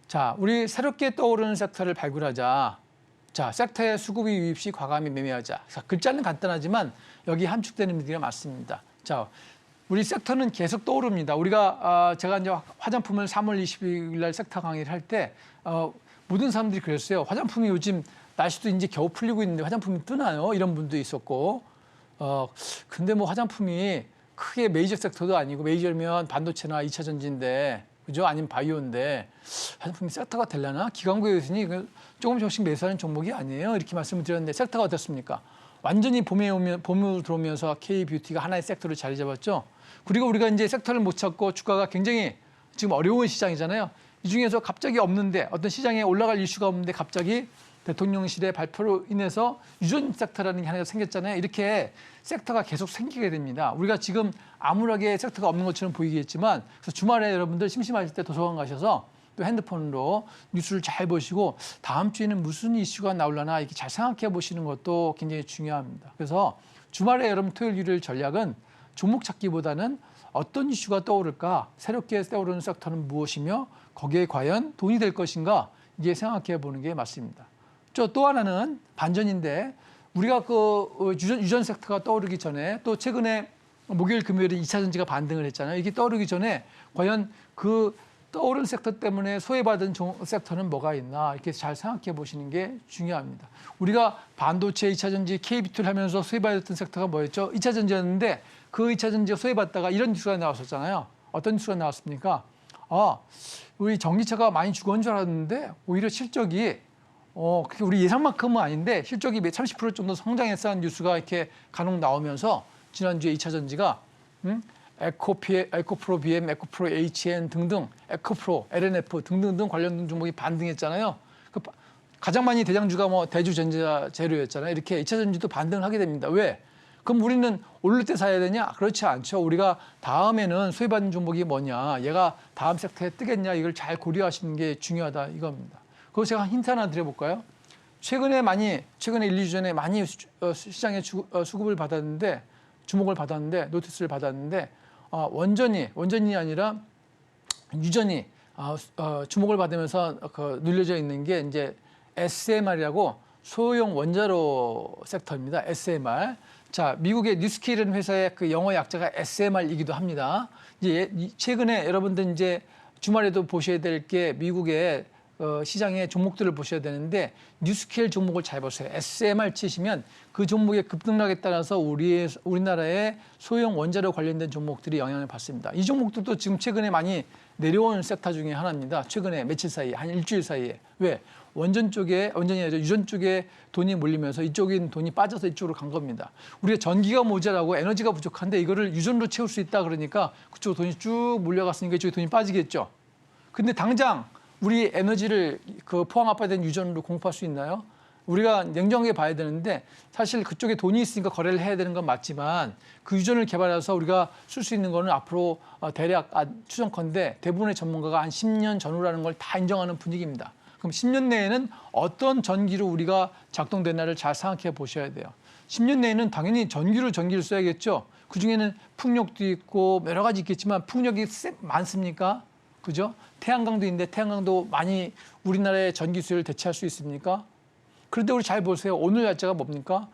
자, 우리 새롭게 떠오르는 섹터를 발굴하자. 자, 섹터의 수급이 유입 시 과감히 매매하자. 자, 글자는 간단하지만 여기 함축되는 의미가 맞습니다. 자, 우리 섹터는 계속 떠오릅니다. 우리가 제가 이제 화장품을 3월 20일 날 섹터 강의를 할 때 모든 사람들이 그랬어요. 화장품이 요즘 날씨도 이제 겨우 풀리고 있는데 화장품이 뜨나요? 이런 분도 있었고, 근데 뭐 화장품이 크게 메이저 섹터도 아니고 메이저면 반도체나 2차 전지인데, 그죠? 아니면 바이오인데 화장품이 섹터가 되려나? 기관구에 있으니 조금씩 매수하는 종목이 아니에요. 이렇게 말씀을 드렸는데 섹터가 어떻습니까? 완전히 봄으로 들어오면서 K뷰티가 하나의 섹터를 자리 잡았죠. 그리고 우리가 이제 섹터를 못 찾고 주가가 굉장히 지금 어려운 시장이잖아요. 이 중에서 갑자기 없는데 어떤 시장에 올라갈 이슈가 없는데 갑자기 대통령실의 발표로 인해서 유전 섹터라는 게 하나 생겼잖아요. 이렇게 섹터가 계속 생기게 됩니다. 우리가 지금 암울하게 섹터가 없는 것처럼 보이겠지만 그래서 주말에 여러분들 심심하실 때 도서관 가셔서 또 핸드폰으로 뉴스를 잘 보시고 다음 주에는 무슨 이슈가 나올려나 이렇게 잘 생각해 보시는 것도 굉장히 중요합니다. 그래서 주말에 여러분 토요일 일요일 전략은 종목 찾기보다는 어떤 이슈가 떠오를까, 새롭게 떠오르는 섹터는 무엇이며 거기에 과연 돈이 될 것인가 이게 생각해 보는 게 맞습니다. 또 하나는 반전인데 우리가 그 유전 섹터가 떠오르기 전에 또 최근에 목요일 금요일에 2차 전지가 반등을 했잖아요. 이게 떠오르기 전에 과연 그 떠오른 섹터 때문에 소외받은 섹터는 뭐가 있나 이렇게 잘 생각해 보시는 게 중요합니다. 우리가 반도체 2차 전지 K비트를 하면서 소외받았던 섹터가 뭐였죠? 2차 전지였는데 그 2차 전지가 소외받다가 이런 뉴스가 나왔었잖아요. 어떤 뉴스가 나왔습니까? 우리 전기차가 많이 죽은 줄 알았는데 오히려 실적이 그게 우리 예상만큼은 아닌데 실적이 30% 정도 성장했다는 뉴스가 이렇게 간혹 나오면서 지난주에 2차 전지가 에코프로 BM, 에코프로 HN 등등, 에코프로, LNF 등등등 관련 종목이 반등했잖아요. 가장 많이 대장주가 뭐 대주전자 재료였잖아요. 이렇게 2차 전지도 반등을 하게 됩니다. 왜? 그럼 우리는 오를 때 사야 되냐? 그렇지 않죠. 우리가 다음에는 소외받는 종목이 뭐냐, 얘가 다음 섹터에 뜨겠냐, 이걸 잘 고려하시는 게 중요하다 이겁니다. 그거 제가 힌트 하나 드려볼까요? 최근에 1, 2주 전에 많이 시장에 수급을 받았는데, 주목을 받았는데, 노티스를 받았는데, 원전이 아니라 유전이 주목을 받으면서 눌려져 있는 게 이제 SMR이라고 소형 원자로 섹터입니다. SMR. 자, 미국의 뉴스킬이라는 회사의 그 영어 약자가 SMR이기도 합니다. 이제 최근에 여러분들 이제 주말에도 보셔야 될 게 미국의 시장의 종목들을 보셔야 되는데 뉴스케일 종목을 잘 보세요. SMR 치시면 그 종목의 급등락에 따라서 우리나라의 소형 원자로 관련된 종목들이 영향을 받습니다. 이 종목들도 지금 최근에 많이 내려온 섹터 중에 하나입니다. 최근에 며칠 사이에, 한 일주일 사이에. 왜? 원전이 아니라 유전 쪽에 돈이 몰리면서 이쪽에 있는 돈이 빠져서 이쪽으로 간 겁니다. 우리가 전기가 모자라고 에너지가 부족한데 이거를 유전으로 채울 수 있다 그러니까 그쪽으로 돈이 쭉 몰려갔으니까 이쪽에 돈이 빠지겠죠. 근데 당장 우리 에너지를 그 포항아파트된 유전으로 공급할 수 있나요? 우리가 냉정하게 봐야 되는데 사실 그쪽에 돈이 있으니까 거래를 해야 되는 건 맞지만 그 유전을 개발해서 우리가 쓸 수 있는 거는 앞으로 대략 추정컨대 대부분의 전문가가 한 10년 전후라는 걸 다 인정하는 분위기입니다. 그럼 10년 내에는 어떤 전기로 우리가 작동되나를 잘 생각해 보셔야 돼요. 10년 내에는 당연히 전기를 써야겠죠. 그중에는 풍력도 있고 여러 가지 있겠지만 풍력이 많습니까? 그죠? 태양광도 있는데 태양광도 많이 우리나라의 전기 수요를 대체할 수 있습니까? 그런데 우리 잘 보세요. 오늘 날짜가 뭡니까?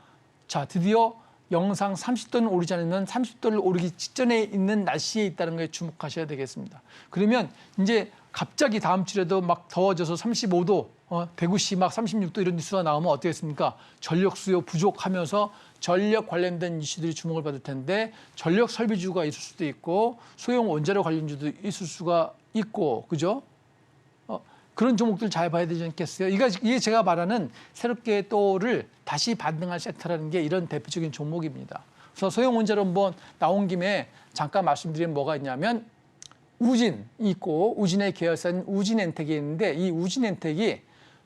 자, 드디어 영상 30도는 오르지 않으면 30도를 오르기 직전에 있는 날씨에 있다는 거에 주목하셔야 되겠습니다. 그러면 이제 갑자기 다음 주에도 막 더워져서 35도, 대구시 막 36도 이런 뉴스가 나오면 어떻겠습니까? 전력 수요 부족하면서 전력 관련된 이슈들이 주목을 받을 텐데 전력 설비주가 있을 수도 있고 소형 원자로 관련주도 있을 수가 있고, 그죠? 그런 종목들 잘 봐야 되지 않겠어요? 이게 제가 말하는 새롭게 또를 다시 반등할 섹터라는 게 이런 대표적인 종목입니다. 그래서 소형 원자로 한번 나온 김에 잠깐 말씀드리면 뭐가 있냐면 우진이 있고 우진의 계열사인 우진엔텍이 있는데 이 우진엔텍이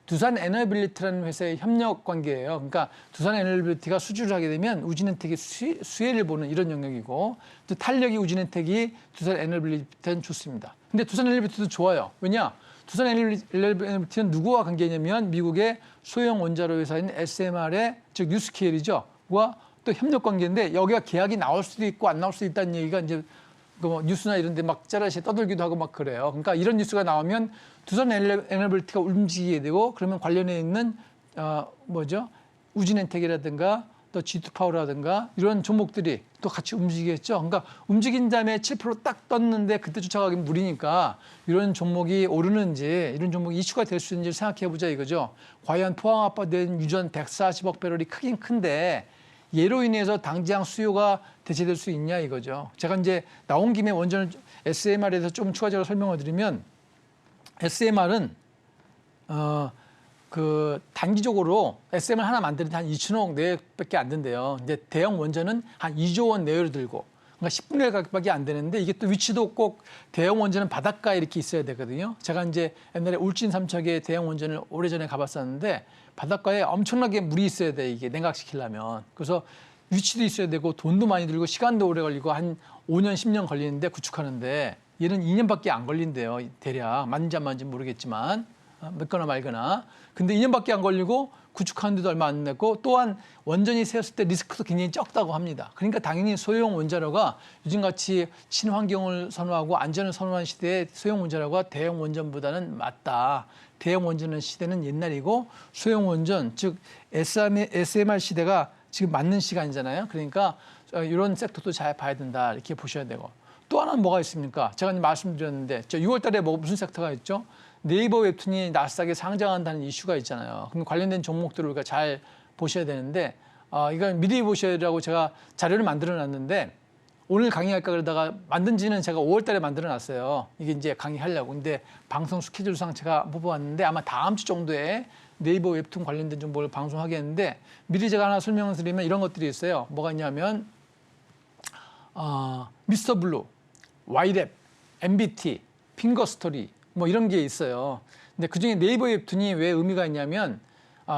두산에너빌리티라는 회사의 협력 관계예요. 그러니까 두산에너빌리티가 수주를 하게 되면 우진엔텍이 수혜를 보는 이런 영역이고 또 탄력이 우진엔텍이 두산에너빌리티는 좋습니다. 근데 두산에너빌리티도 좋아요. 왜냐? 두산에너빌리티는 누구와 관계냐면 미국의 소형 원자로 회사인 SMR의 즉 뉴스케일이죠. 와 또 협력 관계인데 여기가 계약이 나올 수도 있고 안 나올 수도 있다는 얘기가 이제 뭐 뉴스나 이런 데 막 짜라시 떠들기도 하고 막 그래요. 그러니까 이런 뉴스가 나오면 두산에너빌리티가 움직이게 되고 그러면 관련해 있는 우진엔텍이라든가 또 G2파워라든가 이런 종목들이 또 같이 움직이겠죠. 그러니까 움직인 다음에 7% 딱 떴는데 그때 쫓아가기 무리니까 이런 종목이 오르는지 이런 종목이 이슈가 될 수 있는지 생각해 보자 이거죠. 과연 포항아파트된 유전 140억 배럴이 크긴 큰데 얘로 인해서 당장 수요가 대체될 수 있냐 이거죠. 제가 이제 나온 김에 원전을 SMR에 대해서 좀 추가적으로 설명을 드리면 SMR은 단기적으로 SMR 하나 만드는데 한 2천억 내외밖에 안 된대요. 근데 대형 원전은 한 2조 원 내외로 들고 그러니까 10분의 1 가격밖에 안 되는데 이게 또 위치도 꼭 대형 원전은 바닷가에 이렇게 있어야 되거든요. 제가 이제 옛날에 울진 삼척에 대형 원전을 오래전에 가봤었는데 바닷가에 엄청나게 물이 있어야 돼, 이게 냉각시키려면. 그래서 위치도 있어야 되고 돈도 많이 들고 시간도 오래 걸리고 한 5년, 10년 걸리는데 구축하는데 얘는 2년밖에 안 걸린대요. 대략. 맞는지 안 맞는지 모르겠지만 믿거나 말거나. 근데 2년밖에 안 걸리고 구축하는데도 얼마 안 됐고 또한 원전이 세웠을 때 리스크도 굉장히 적다고 합니다. 그러니까 당연히 소형 원자로가 요즘같이 친환경을 선호하고 안전을 선호하는 시대에 소형 원자로가 대형 원전보다는 맞다. 대형 원전의 시대는 옛날이고 소형 원전, 즉 SMR 시대가 지금 맞는 시간이잖아요. 그러니까 이런 섹터도 잘 봐야 된다 이렇게 보셔야 되고 또 하나는 뭐가 있습니까? 제가 말씀드렸는데 6월 달에 무슨 섹터가 있죠? 네이버 웹툰이 나스닥에 상장한다는 이슈가 있잖아요. 그럼 관련된 종목들을 우리가 잘 보셔야 되는데 이건 미리 보셔야라고 제가 자료를 만들어 놨는데 오늘 강의할까 그러다가 만든 지는 제가 5월 달에 만들어 놨어요. 이게 이제 강의하려고. 근데 방송 스케줄상 제가 뽑아왔는데 아마 다음 주 정도에 네이버 웹툰 관련된 정보를 방송하겠는데 미리 제가 하나 설명을 드리면 이런 것들이 있어요. 뭐가 있냐면 미스터 블루, 와이랩, MBT, 핑거스토리 뭐 이런 게 있어요. 근데 그중에 네이버 웹툰이 왜 의미가 있냐면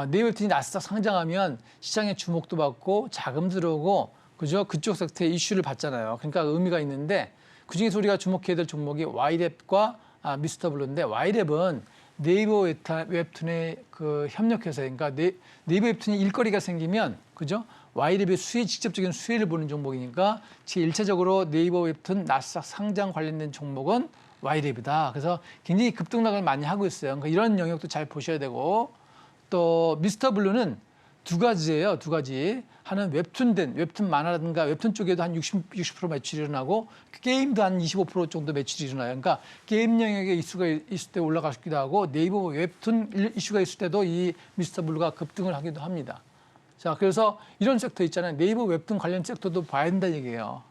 네이버 웹툰이 나스닥 상장하면 시장에 주목도 받고 자금 들어오고 그죠? 그쪽 섹터의 이슈를 받잖아요. 그러니까 의미가 있는데 그중에서 우리가 주목해야 될 종목이 와이랩과 미스터 블루인데 와이랩은 네이버 웹툰의 그 협력회사 그러니까 네이버 웹툰이 일거리가 생기면 그죠? 와이랩의 직접적인 수혜를 보는 종목이니까 제1차적으로 네이버 웹툰 나스닥 상장 관련된 종목은 와이랩이다. 그래서 굉장히 급등락을 많이 하고 있어요. 그러니까 이런 영역도 잘 보셔야 되고 또 미스터 블루는 두 가지예요. 두 가지. 하나는 웹툰 만화라든가 웹툰 쪽에도 한 60% 매출이 일어나고 게임도 한 25% 정도 매출이 일어나요. 그러니까 게임 영역에 이슈가 있을 때 올라가기도 하고 네이버 웹툰 이슈가 있을 때도 이 미스터 블루가 급등을 하기도 합니다. 자, 그래서 이런 섹터 있잖아요. 네이버 웹툰 관련 섹터도 봐야 된다는 얘기예요.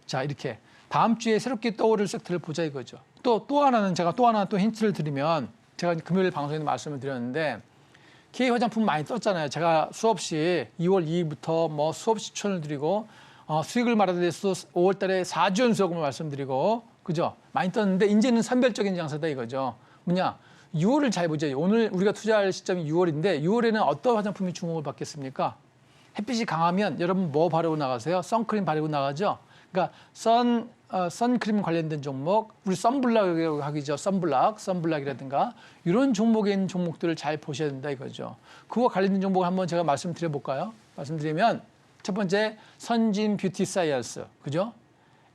자, 이렇게 다음 주에 새롭게 떠오를 섹터를 보자 이거죠. 또 하나는 제가 또 하나 또 힌트를 드리면 제가 금요일 방송에도 말씀을 드렸는데 K 화장품 많이 떴잖아요. 제가 수없이 2월 2일부터 뭐 수없이 추천을 드리고 수익을 말하는 데서 5월 달에 4주 연속을 말씀드리고 그죠? 많이 떴는데 이제는 선별적인 장사다 이거죠. 뭐냐? 6월을 잘 보죠. 오늘 우리가 투자할 시점이 6월인데 6월에는 어떤 화장품이 주목을 받겠습니까? 햇빛이 강하면 여러분 뭐 바르고 나가세요? 선크림 바르고 나가죠? 그러니까 선크림 관련된 종목, 우리 선블락이라고 하기죠. 선블락이라든가 이런 종목에 있는 종목들을 잘 보셔야 된다 이거죠. 그와 관련된 종목을 한번 제가 말씀드려볼까요? 말씀드리면 첫 번째 선진 뷰티 사이언스, 그죠?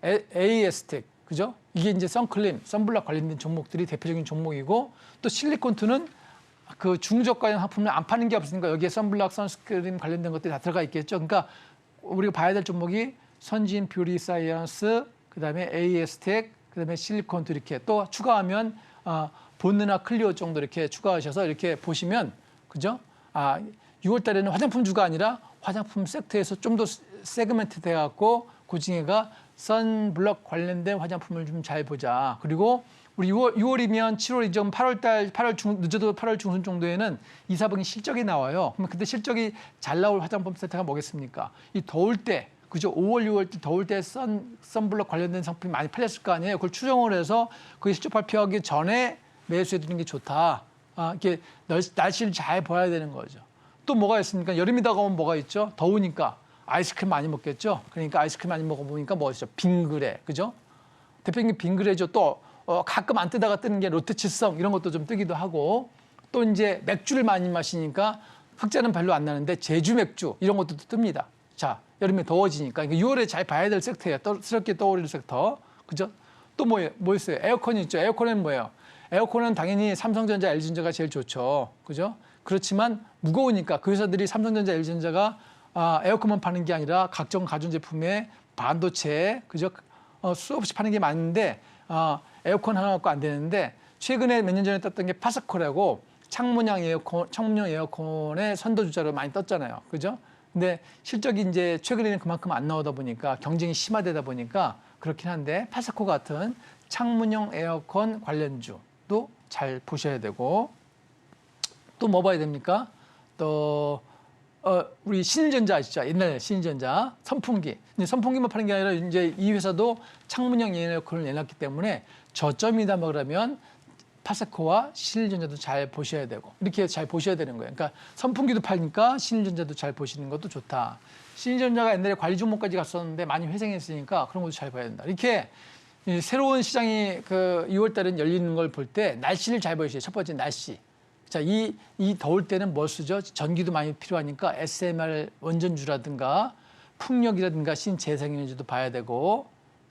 에이에스텍, 그죠? 이게 이제 선크림, 선블락 관련된 종목들이 대표적인 종목이고 또 실리콘투는 그 중저가형 상품을 안 파는 게 없으니까 여기에 선블락, 선크림 관련된 것들이 다 들어가 있겠죠. 그러니까 우리가 봐야 될 종목이 선진 뷰티 사이언스, 그다음에 에이에스텍, 그다음에 실리콘투 이렇게 또 추가하면 본느나 클리오 정도 이렇게 추가하셔서 이렇게 보시면 그죠? 6월 달에는 화장품 주가 아니라 화장품 섹터에서 좀 더 세그멘트 돼 갖고 그 중에가 선블럭 관련된 화장품을 좀 잘 보자. 그리고 우리 6월이면 7월이죠. 8월 늦어도 8월 중순 정도에는 2, 4분기 실적이 나와요. 그러면 그때 실적이 잘 나올 화장품 세트가 뭐겠습니까? 이 더울 때 그죠? 5월, 6월 때 더울 때 선블럭 관련된 상품이 많이 팔렸을 거 아니에요. 그걸 추정을 해서 그 실적 발표하기 전에 매수해 두는 게 좋다. 이렇게 날씨를 잘 봐야 되는 거죠. 또 뭐가 있습니까? 여름이 다가오면 뭐가 있죠? 더우니까 아이스크림 많이 먹겠죠? 그러니까 아이스크림 많이 먹어보니까 뭐 있죠? 빙그레, 그죠? 대표적인 빙그레죠. 또 가끔 안 뜨다가 뜨는 게 롯데칠성 이런 것도 좀 뜨기도 하고 또 이제 맥주를 많이 마시니까 흑자는 별로 안 나는데 제주 맥주 이런 것도 뜹니다. 자, 여름에 더워지니까 6월에 잘 봐야 될 섹터예요. 새롭게 떠오를 섹터, 그죠? 또 뭐 있어요? 에어컨이 있죠. 에어컨은 뭐예요? 에어컨은 당연히 삼성전자, LG전자가 제일 좋죠, 그죠? 그렇지만 무거우니까 그 회사들이 삼성전자, LG전자가 에어컨만 파는 게 아니라 각종 가전제품에 반도체, 그죠? 수없이 파는 게 많은데 에어컨 하나 갖고 안 되는데 최근에 몇 년 전에 떴던 게 파스코라고 창문형 에어컨의 선도주자로 많이 떴잖아요, 그죠? 근데 실적이 이제 최근에는 그만큼 안 나오다 보니까 경쟁이 심화되다 보니까 그렇긴 한데 파스코 같은 창문형 에어컨 관련주도 잘 보셔야 되고 또 뭐 봐야 됩니까? 또 우리 신일전자 아시죠? 옛날 신일전자 선풍기. 근데 선풍기만 파는 게 아니라 이제 이 회사도 창문형 에어컨을 내놨기 때문에 저점이다 그러면 파세코와 신일전자도 잘 보셔야 되고 이렇게 잘 보셔야 되는 거예요. 그러니까 선풍기도 파니까 신일전자도 잘 보시는 것도 좋다. 신일전자가 옛날에 관리 종목까지 갔었는데 많이 회생했으니까 그런 것도 잘 봐야 된다. 이렇게 새로운 시장이 그 6월 달에 열리는 걸 볼 때 날씨를 잘 보셔야 돼요. 첫 번째 날씨. 자, 이 더울 때는 뭘 쓰죠? 전기도 많이 필요하니까 SMR 원전주라든가 풍력이라든가 신재생에너지도 봐야 되고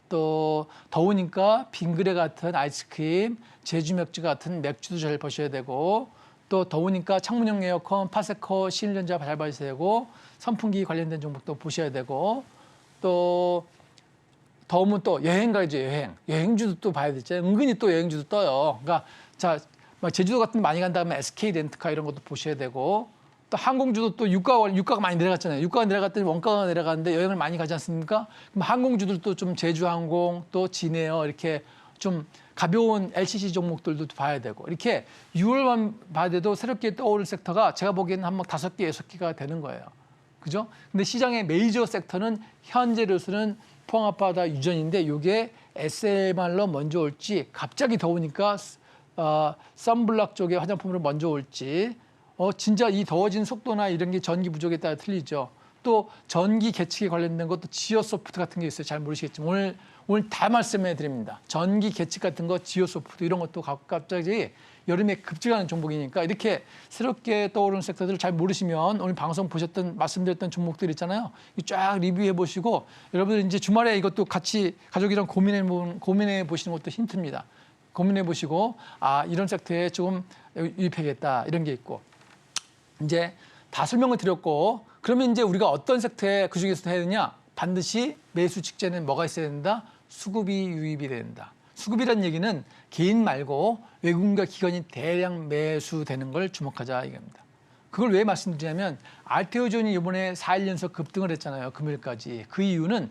또 더우니까 빙그레 같은 아이스크림, 제주 맥주 같은 맥주도 잘 보셔야 되고 또 더우니까 창문형 에어컨, 파세코, 신일전자 잘 봐셔야 되고 선풍기 관련된 종목도 보셔야 되고 또 더우면 또 여행 가야죠. 여행주도 또 봐야 되죠. 은근히 또 여행주도 떠요. 그러니까 자, 막 제주도 같은 데 많이 간다면 SK 렌트카 이런 것도 보셔야 되고 또 항공주도 또 유가가 많이 내려갔잖아요. 유가가 내려갔더니 원가가 내려갔는데 여행을 많이 가지 않습니까? 그럼 항공주들도 좀 제주항공 또 진에어 이렇게 좀 가벼운 LCC 종목들도 봐야 되고 이렇게 6월만 봐야 돼도 새롭게 떠오를 섹터가 제가 보기에는 한 5개, 6개가 되는 거예요. 그죠? 근데 시장의 메이저 섹터는 현재로서는 포항아파다 유전인데 이게 SMR로 먼저 올지 갑자기 더우니까 선블락 쪽에 화장품으로 먼저 올지 진짜 이 더워진 속도나 이런 게 전기 부족에 따라 틀리죠. 또 전기 계측에 관련된 것도 지오소프트 같은 게 있어요. 잘 모르시겠지만 오늘 다 말씀해 드립니다. 전기 계측 같은 거 지오소프트 이런 것도 갑자기 여름에 급증하는 종목이니까 이렇게 새롭게 떠오르는 섹터들을 잘 모르시면 오늘 방송 보셨던 말씀드렸던 종목들 있잖아요. 쫙 리뷰해 보시고 여러분들 이제 주말에 이것도 같이 가족이랑 고민해 보시는 것도 힌트입니다. 고민해 보시고 이런 섹터에 조금 유입해야겠다 이런 게 있고 이제 다 설명을 드렸고, 그러면 이제 우리가 어떤 섹터에 그중에서 해야 되냐? 반드시 매수 직전에 뭐가 있어야 된다? 수급이 유입이 된다. 수급이란 얘기는 개인 말고 외국인과 기관이 대량 매수되는 걸 주목하자 이겁니다. 그걸 왜 말씀드리냐면 알테오존이 이번에 4일 연속 급등을 했잖아요. 금요일까지. 그 이유는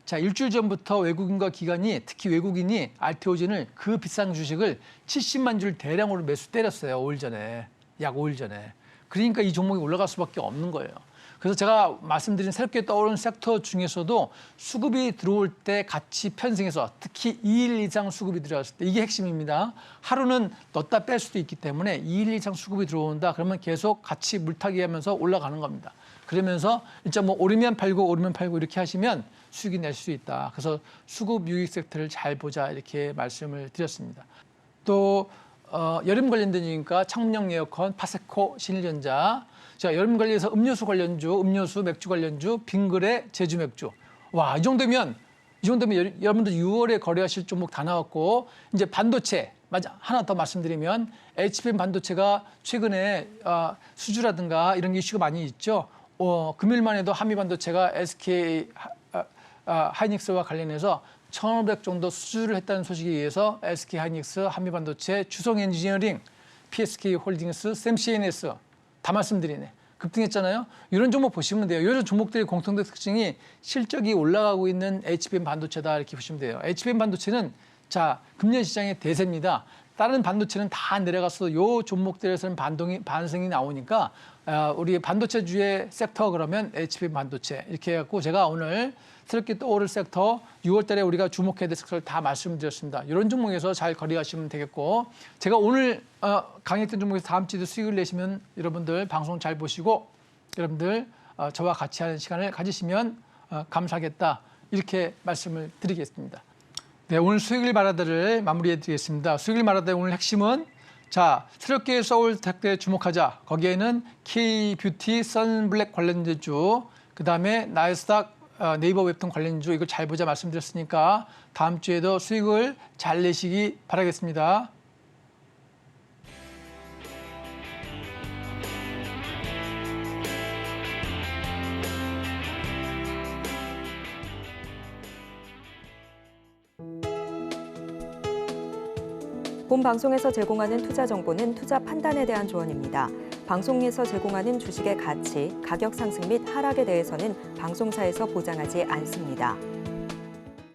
자, 일주일 전부터 외국인과 기관이 특히 외국인이 알테오존을 그 비싼 주식을 70만 줄 대량으로 매수 때렸어요. 5일 전에. 약 5일 전에. 그러니까 이 종목이 올라갈 수밖에 없는 거예요. 그래서 제가 말씀드린 새롭게 떠오르는 섹터 중에서도 수급이 들어올 때 같이 편승해서 특히 2일 이상 수급이 들어왔을 때 이게 핵심입니다. 하루는 넣었다 뺄 수도 있기 때문에 2일 이상 수급이 들어온다. 그러면 계속 같이 물타기 하면서 올라가는 겁니다. 그러면서 일단 뭐 오르면 팔고 이렇게 하시면 수익이 낼 수 있다. 그래서 수급 유익 섹터를 잘 보자 이렇게 말씀을 드렸습니다. 또 여름 관련되니까 창문형 에어컨, 파세코, 신일전자. 자, 여름 관련해서 음료수 관련주, 음료수, 맥주 관련주, 빙그레, 제주 맥주. 와, 이 정도면 여러분들 6월에 거래하실 종목 다 나왔고, 이제 반도체. 맞아. 하나 더 말씀드리면 HBM 반도체가 최근에 수주라든가 이런 이슈가 많이 있죠. 금일만 해도 한미 반도체가 SK 하이닉스와 관련해서 1,500 정도 수주를 했다는 소식에 의해서 SK 하이닉스, 한미 반도체, 주성 엔지니어링, PSK 홀딩스, 샘 CNS 다 말씀드리네. 급등했잖아요. 이런 종목 보시면 돼요. 이런 종목들의 공통된 특징이 실적이 올라가고 있는 HBM 반도체다 이렇게 보시면 돼요. HBM 반도체는 자, 금년 시장의 대세입니다. 다른 반도체는 다 내려가서 이 종목들에서는 반등이 나오니까 우리 반도체주의 섹터 그러면 HBM 반도체 이렇게 해갖고 제가 오늘 새롭게 떠오를 섹터 6월 달에 우리가 주목해야 될 섹터를 다 말씀드렸습니다. 이런 종목에서 잘 거래하시면 되겠고 제가 오늘 강의했던 종목에서 다음 주에도 수익을 내시면 여러분들 방송 잘 보시고 여러분들 저와 같이 하는 시간을 가지시면 감사하겠다 이렇게 말씀을 드리겠습니다. 네, 오늘 수익을 말하다를 마무리해 드리겠습니다. 수익을 말하다 오늘 핵심은 자, 새롭게 서울 섹터에 주목하자. 거기에는 K뷰티, 선블랙 관련주, 그다음에 나스닥 네이버 웹툰 관련주 이걸 잘 보자 말씀드렸으니까 다음 주에도 수익을 잘 내시기 바라겠습니다. 본 방송에서 제공하는 투자 정보는 투자 판단에 대한 조언입니다. 방송에서 제공하는 주식의 가치, 가격 상승 및 하락에 대해서는 방송사에서 보장하지 않습니다.